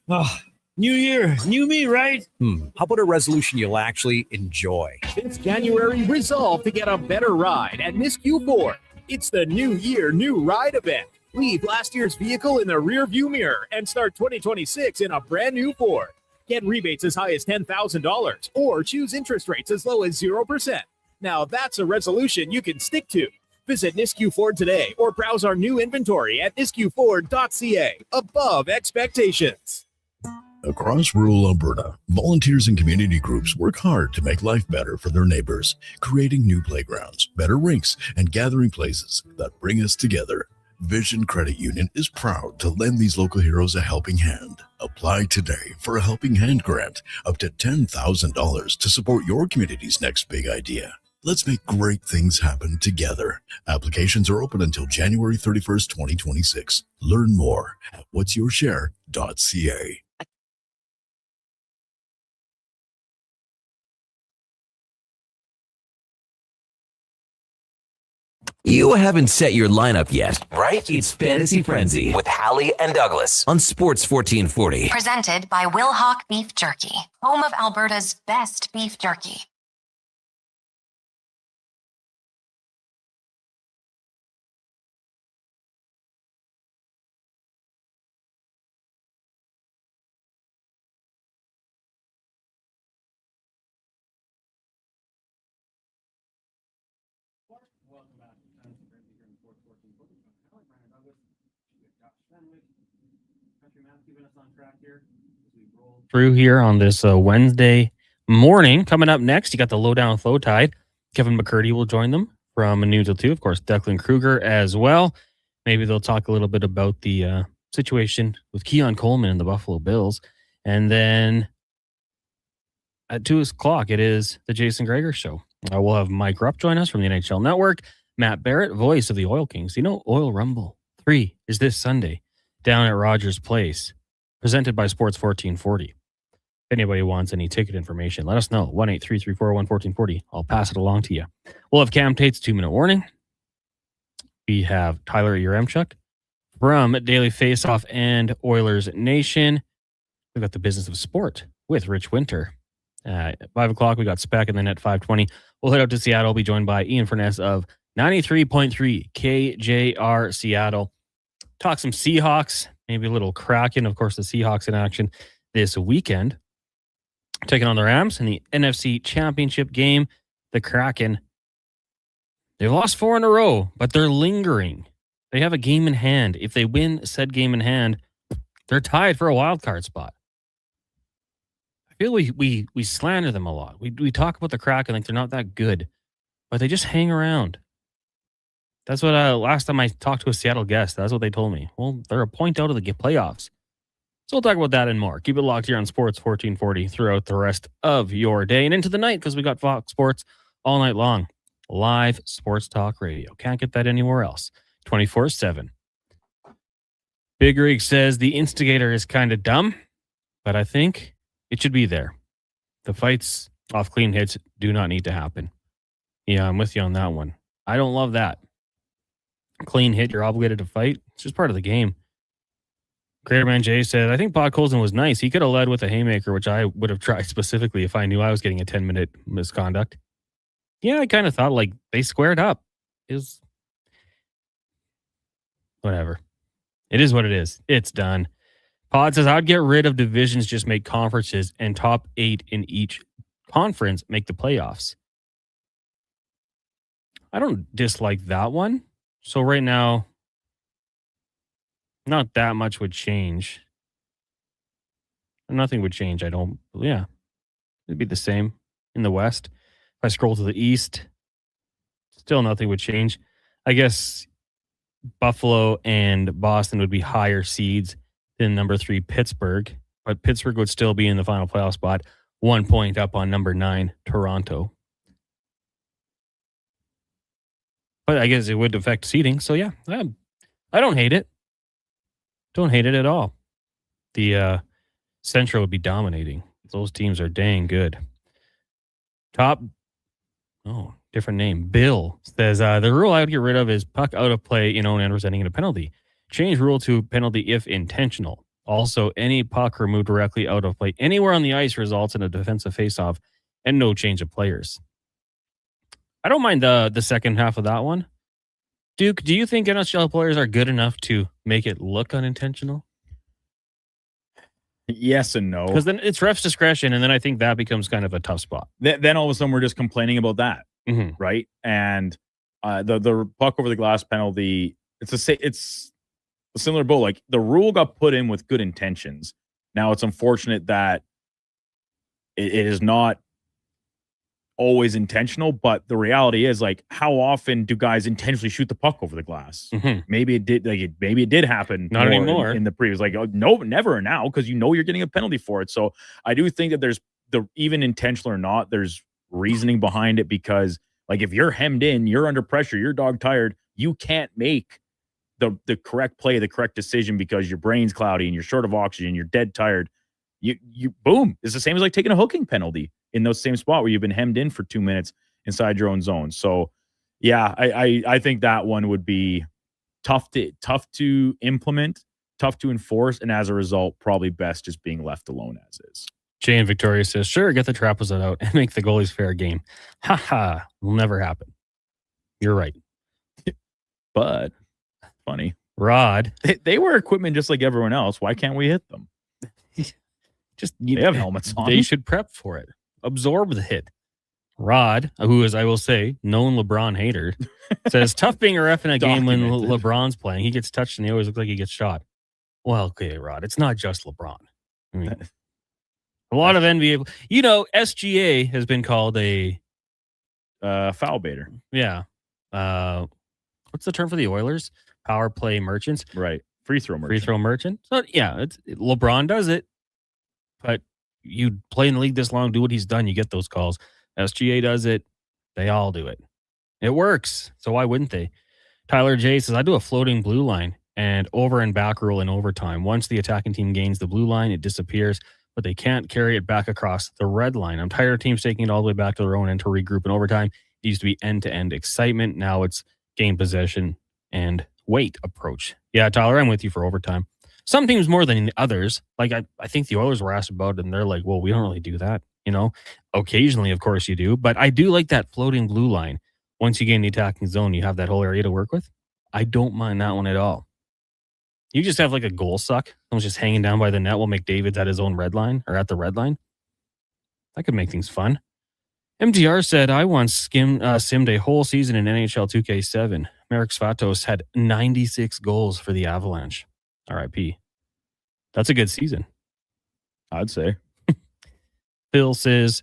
Oh, new year, new me, right? How about a resolution you'll actually enjoy? This January, resolve to get a better ride at Nisku Ford. It's the New Year, New Ride event. Leave last year's vehicle in the rear view mirror and start 2026 in a brand new Ford. Get rebates as high as $10,000 or choose interest rates as low as 0%. Now that's a resolution you can stick to. Visit Nisku Ford today or browse our new inventory at niskuford.ca. Above expectations. Across rural Alberta, volunteers and community groups work hard to make life better for their neighbors, creating new playgrounds, better rinks, and gathering places that bring us together. Vision Credit Union is proud to lend these local heroes a helping hand. Apply today for a Helping Hand grant up to $10,000 to support your community's next big idea. Let's make great things happen together. Applications are open until January 31st, 2026. Learn more at whatsyourshare.ca. You haven't set your lineup yet, right? It's Fantasy Frenzy with Halley and Douglas on Sports 1440. Presented by Will Hawk Beef Jerky, home of Alberta's best beef jerky. Through here on this Wednesday morning. Coming up next, you got the Lowdown Flow Tide. Kevin McCurdy will join them from noon till 2. Of course, Declan Kruger as well. Maybe they'll talk a little bit about the situation with Keon Coleman and the Buffalo Bills. And then at 2 o'clock, it is the Jason Greger Show. We'll have Mike Rupp join us from the NHL Network. Matt Barrett, voice of the Oil Kings. You know, Oil Rumble 3 is this Sunday down at Rogers Place, presented by Sports 1440. If anybody wants any ticket information, let us know. 1-833-401-1440. I'll pass it along to you. We'll have Cam Tate's 2-minute warning. We have Tyler Yaremchuk from Daily Faceoff and Oilers Nation. We've got the business of sport with Rich Winter. At 5 o'clock, we got Spec, and then at 5:20, we'll head out to Seattle. We'll be joined by Ian Furness of 93.3 KJR Seattle. Talk some Seahawks, maybe a little Kraken. Of course, the Seahawks in action this weekend, taking on the Rams in the NFC Championship game. The Kraken, they've lost 4 in a row, but they're lingering. They have a game in hand. If they win said game in hand, they're tied for a wild card spot. I feel we slander them a lot. We talk about the Kraken like they're not that good, but they just hang around. That's what last time I talked to a Seattle guest, that's what they told me. Well, they're a point out of the playoffs. So we'll talk about that and more. Keep it locked here on Sports 1440 throughout the rest of your day and into the night, because we got Fox Sports all night long. Live sports talk radio. Can't get that anywhere else. 24/7. Big Rig says the instigator is kind of dumb, but I think it should be there. The fights off clean hits do not need to happen. Yeah, I'm with you on that one. I don't love that. Clean hit, you're obligated to fight. It's just part of the game. Greater Man Jay said, I think Bod Colson was nice. He could have led with a haymaker, which I would have tried specifically if I knew I was getting a 10-minute misconduct. Yeah, I kind of thought like they squared up. Whatever. It is what it is. It's done. Pod says, I'd get rid of divisions, just make conferences, and top 8 in each conference make the playoffs. I don't dislike that one. So right now, not that much would change. Nothing would change, yeah. It'd be the same in the West. If I scroll to the East, still nothing would change. I guess Buffalo and Boston would be higher seeds than number 3 Pittsburgh. but Pittsburgh would still be in the final playoff spot, 1 point up on number 9, Toronto. But I guess it would affect seeding. So, yeah, I don't hate it. Don't hate it at all. The Central would be dominating. Those teams are dang good. Different name. Bill says the rule I would get rid of is puck out of play in own end resulting in a penalty. Change rule to penalty if intentional. Also, any puck removed directly out of play anywhere on the ice results in a defensive faceoff and no change of players. I don't mind the second half of that one. Duke, do you think NHL players are good enough to make it look unintentional? Yes and no. Because then it's ref's discretion, and then I think that becomes kind of a tough spot. Then all of a sudden we're just complaining about that, right? And the puck over the glass penalty, it's a similar boat. Like the rule got put in with good intentions. Now it's unfortunate that it is not always intentional, but the reality is, like, how often do guys intentionally shoot the puck over the glass? Maybe it did. Maybe it did happen. Not anymore. In the previous, no, never now, because you're getting a penalty for it. So I do think that there's even intentional or not, there's reasoning behind it, because like if you're hemmed in, you're under pressure, you're dog tired, you can't make the correct play, the correct decision because your brain's cloudy and you're short of oxygen, you're dead tired. You boom. It's the same as like taking a hooking penalty in those same spot where you've been hemmed in for 2 minutes inside your own zone. So yeah, I think that one would be tough to implement, tough to enforce, and as a result, probably best just being left alone as is. Jane Victoria says, sure, get the trapezoid out and make the goalies fair game. Ha, will never happen. You're right. But funny. Rod. They wear equipment just like everyone else. Why can't we hit them? They have helmets on. They should prep for it. Absorb the hit. Rod, who is, I will say, known LeBron hater, says, tough being a ref in a game when LeBron's playing. He gets touched and he always looks like he gets shot. Well, okay, Rod, it's not just LeBron. I mean, a lot of NBA, SGA has been called a foul baiter. Yeah. What's the term for the Oilers? Power play merchants. Right. Free throw merchant. So yeah, LeBron does it, but you play in the league this long, do what he's done, you get those calls. SGA does it. They all do it. It works. So why wouldn't they? Tyler J says, I do a floating blue line and over and back rule in overtime. Once the attacking team gains the blue line, it disappears, but they can't carry it back across the red line. I'm tired of teams taking it all the way back to their own end to regroup in overtime. It used to be end-to-end excitement. Now it's game possession and wait approach. Yeah, Tyler, I'm with you for overtime. Some teams more than others. Like I think the Oilers were asked about it, and they're like, well, we don't really do that. Occasionally, of course you do, but I do like that floating blue line. Once you gain the attacking zone, you have that whole area to work with. I don't mind that one at all. You just have like a goal suck. Someone's just hanging down by the net while McDavid's at his own red line or at the red line. That could make things fun. MTR said, I once simmed a whole season in NHL 2K7. Marek Svatos had 96 goals for the Avalanche. RIP. That's a good season, I'd say. Phil says,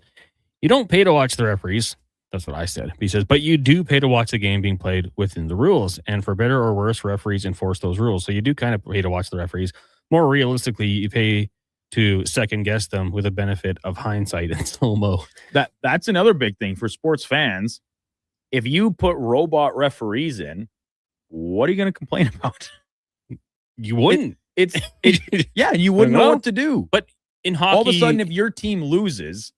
you don't pay to watch the referees. That's what I said. He says, but you do pay to watch the game being played within the rules. And for better or worse, referees enforce those rules. So you do kind of pay to watch the referees. More realistically, you pay to second guess them with the benefit of hindsight and slow-mo. That's another big thing for sports fans. If you put robot referees in, what are you going to complain about? You wouldn't. Yeah, you wouldn't know what to do. But in hockey, all of a sudden, if your team loses,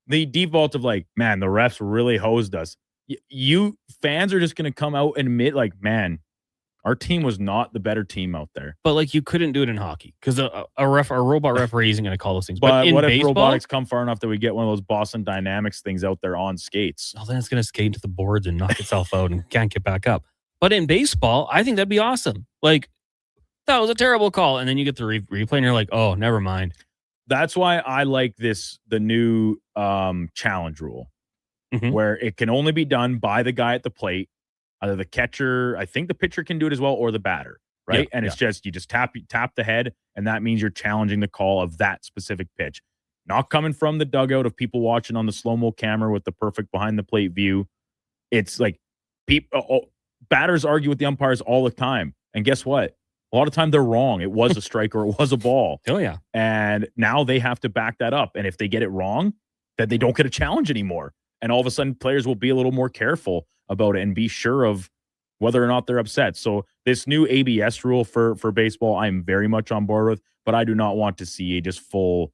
the default of like, man, the refs really hosed us. You fans are just going to come out and admit, like, man, our team was not the better team out there. But like, you couldn't do it in hockey because a robot referee isn't going to call those things. But in what if baseball, robotics come far enough that we get one of those Boston Dynamics things out there on skates? Oh, then it's going to skate to the boards and knock itself out and can't get back up. But in baseball, I think that'd be awesome. Like, that was a terrible call. And then you get the replay and you're like, oh, never mind. That's why I like the new challenge rule, where it can only be done by the guy at the plate, either the catcher, I think the pitcher can do it as well, or the batter, right? Yeah, and it's just, you just tap the head, and that means you're challenging the call of that specific pitch. Not coming from the dugout of people watching on the slow-mo camera with the perfect behind-the-plate view. It's like batters argue with the umpires all the time. And guess what? A lot of time they're wrong. It was a strike or it was a ball. Oh, yeah. And now they have to back that up. And if they get it wrong, then they don't get a challenge anymore. And all of a sudden, players will be a little more careful about it and be sure of whether or not they're upset. So this new ABS rule for baseball, I'm very much on board with, but I do not want to see a just full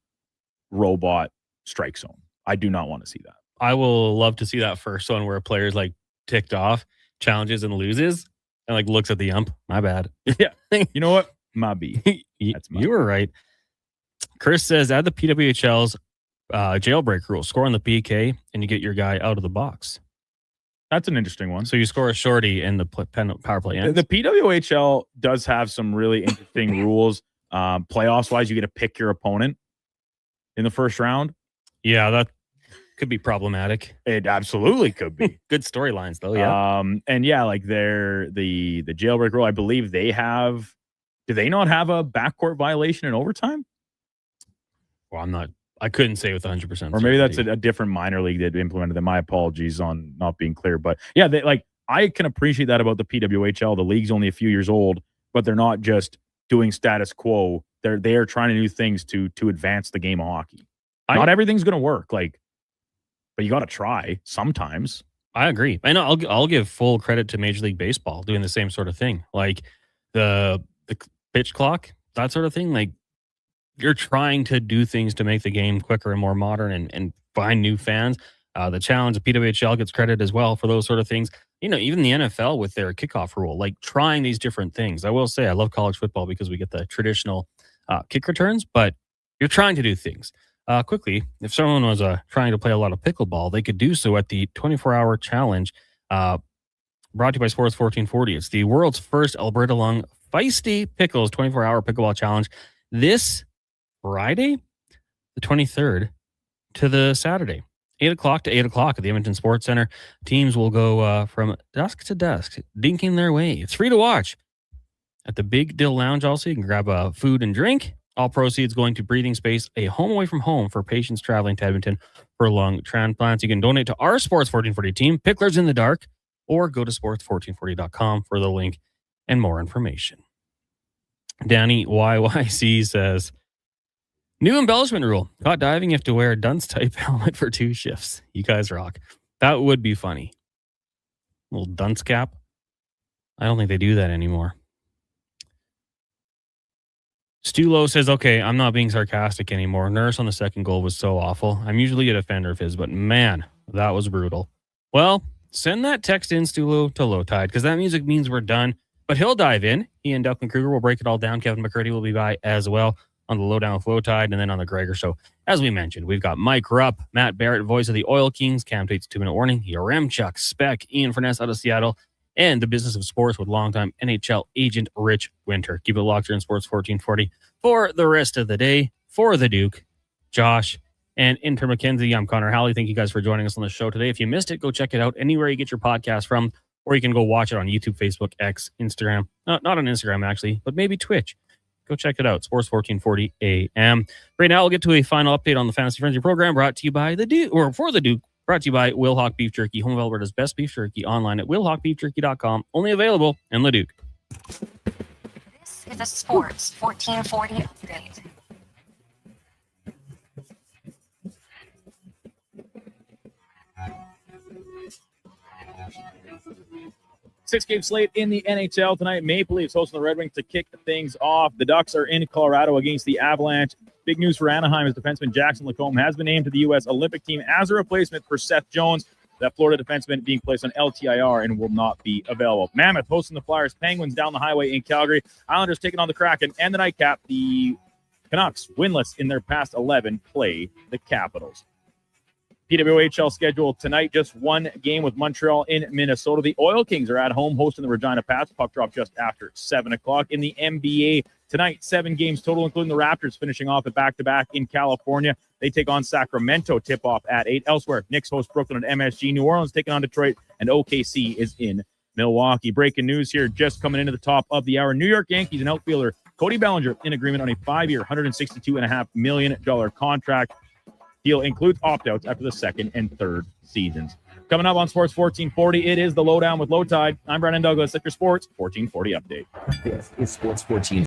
robot strike zone. I do not want to see that. I will love to see that first one where a player's like ticked off, challenges and loses, and like looks at the ump. My bad. Yeah. You know what? My B. You were right. Chris says, add the PWHL's jailbreak rule. Score on the PK and you get your guy out of the box. That's an interesting one. So you score a shorty and the power play ends. The PWHL does have some really interesting rules. Playoffs wise, you get to pick your opponent in the first round. Yeah, that could be problematic. It absolutely could be. Good storylines though. Yeah. And yeah, like the jailbreak rule, I believe they have. Do they not have a backcourt violation in overtime? Well, I couldn't say with 100%. Or maybe that's a different minor league that implemented them. My apologies on not being clear. But yeah, I can appreciate that about the PWHL. The league's only a few years old, but they're not just doing status quo. They are trying to do things to advance the game of hockey. Not everything's going to work, but you got to try sometimes. I agree. And I'll give full credit to Major League Baseball doing the same sort of thing. Like the pitch clock, that sort of thing. Like, you're trying to do things to make the game quicker and more modern and find new fans. The challenge of PWHL gets credit as well for those sort of things. Even the NFL with their kickoff rule, like trying these different things. I will say I love college football because we get the traditional kick returns, but you're trying to do things. Quickly, if someone was trying to play a lot of pickleball, they could do so at the 24-hour challenge brought to you by Sports 1440. It's the world's first Alberta Long Feisty Pickles 24-hour pickleball challenge. This Friday, the 23rd, to the Saturday, 8 o'clock to 8 o'clock at the Edmonton Sports Center. Teams will go from dusk to dusk, dinking their way. It's free to watch at the Big Dill Lounge. Also, you can grab food and drink. All proceeds going to Breathing Space, a home away from home for patients traveling to Edmonton for lung transplants. You can donate to our Sports 1440 team, Picklers in the Dark, or go to sports1440.com for the link and more information. Danny YYC says, new embellishment rule. Caught diving, you have to wear a dunce type helmet for 2 shifts. You guys rock. That would be funny. Little dunce cap. I don't think they do that anymore. Stu Lowe says, okay, I'm not being sarcastic anymore. Nurse on the second goal was so awful. I'm usually a defender of his, but man, that was brutal. Well, send that text in, Stu Lowe, to Low Tide, because that music means we're done. But he'll dive in. He and Declan Kruger will break it all down. Kevin McCurdy will be by as well on the Lowdown with Low Tide, and then on the Gregor Show. As we mentioned, we've got Mike Rupp, Matt Barrett, voice of the Oil Kings, Cam Tate's 2-minute warning, Yaremchuk, Speck, Ian Furness out of Seattle, and the business of sports with longtime NHL agent Rich Winter. Keep it locked here in Sports 1440 for the rest of the day. For the Duke, Josh, and intern McKenzie, I'm Connor Halley. Thank you guys for joining us on the show today. If you missed it, go check it out anywhere you get your podcast from, or you can go watch it on YouTube, Facebook, X, Instagram. Not on Instagram, actually, but maybe Twitch. Go check it out. Sports 1440 AM. Right now, we'll get to a final update on the Fantasy Frenzy program brought to you by the Duke, or for the Duke, brought to you by Wilhauk Beef Jerky, home of Alberta's best beef jerky, online at wilhaukbeefjerky.com. Only available in Leduc. This is a Sports 1440 update. Six-game slate in the NHL tonight. Maple Leafs hosting the Red Wings to kick things off. The Ducks are in Colorado against the Avalanche. Big news for Anaheim is defenseman Jackson Lacombe has been named to the U.S. Olympic team as a replacement for Seth Jones. That Florida defenseman being placed on LTIR and will not be available. Mammoth hosting the Flyers. Penguins down the highway in Calgary. Islanders taking on the Kraken. And the nightcap, the Canucks, winless in their past 11, play the Capitals. PWHL schedule tonight, just one game with Montreal in Minnesota. The Oil Kings are at home hosting the Regina Pats. Puck drop just after 7 o'clock. In the NBA tonight, 7 games total, including the Raptors finishing off a back-to-back in California. They take on Sacramento, tip-off at 8. Elsewhere, Knicks host Brooklyn at MSG. New Orleans taking on Detroit, and OKC is in Milwaukee. Breaking news here, just coming into the top of the hour. New York Yankees and outfielder Cody Bellinger in agreement on a 5-year, $162.5 million contract. Deal includes opt-outs after the second and third seasons. Coming up on Sports 1440, it is the Lowdown with Low Tide. I'm Brandon Douglas at your Sports 1440 update. This is Sports 1440.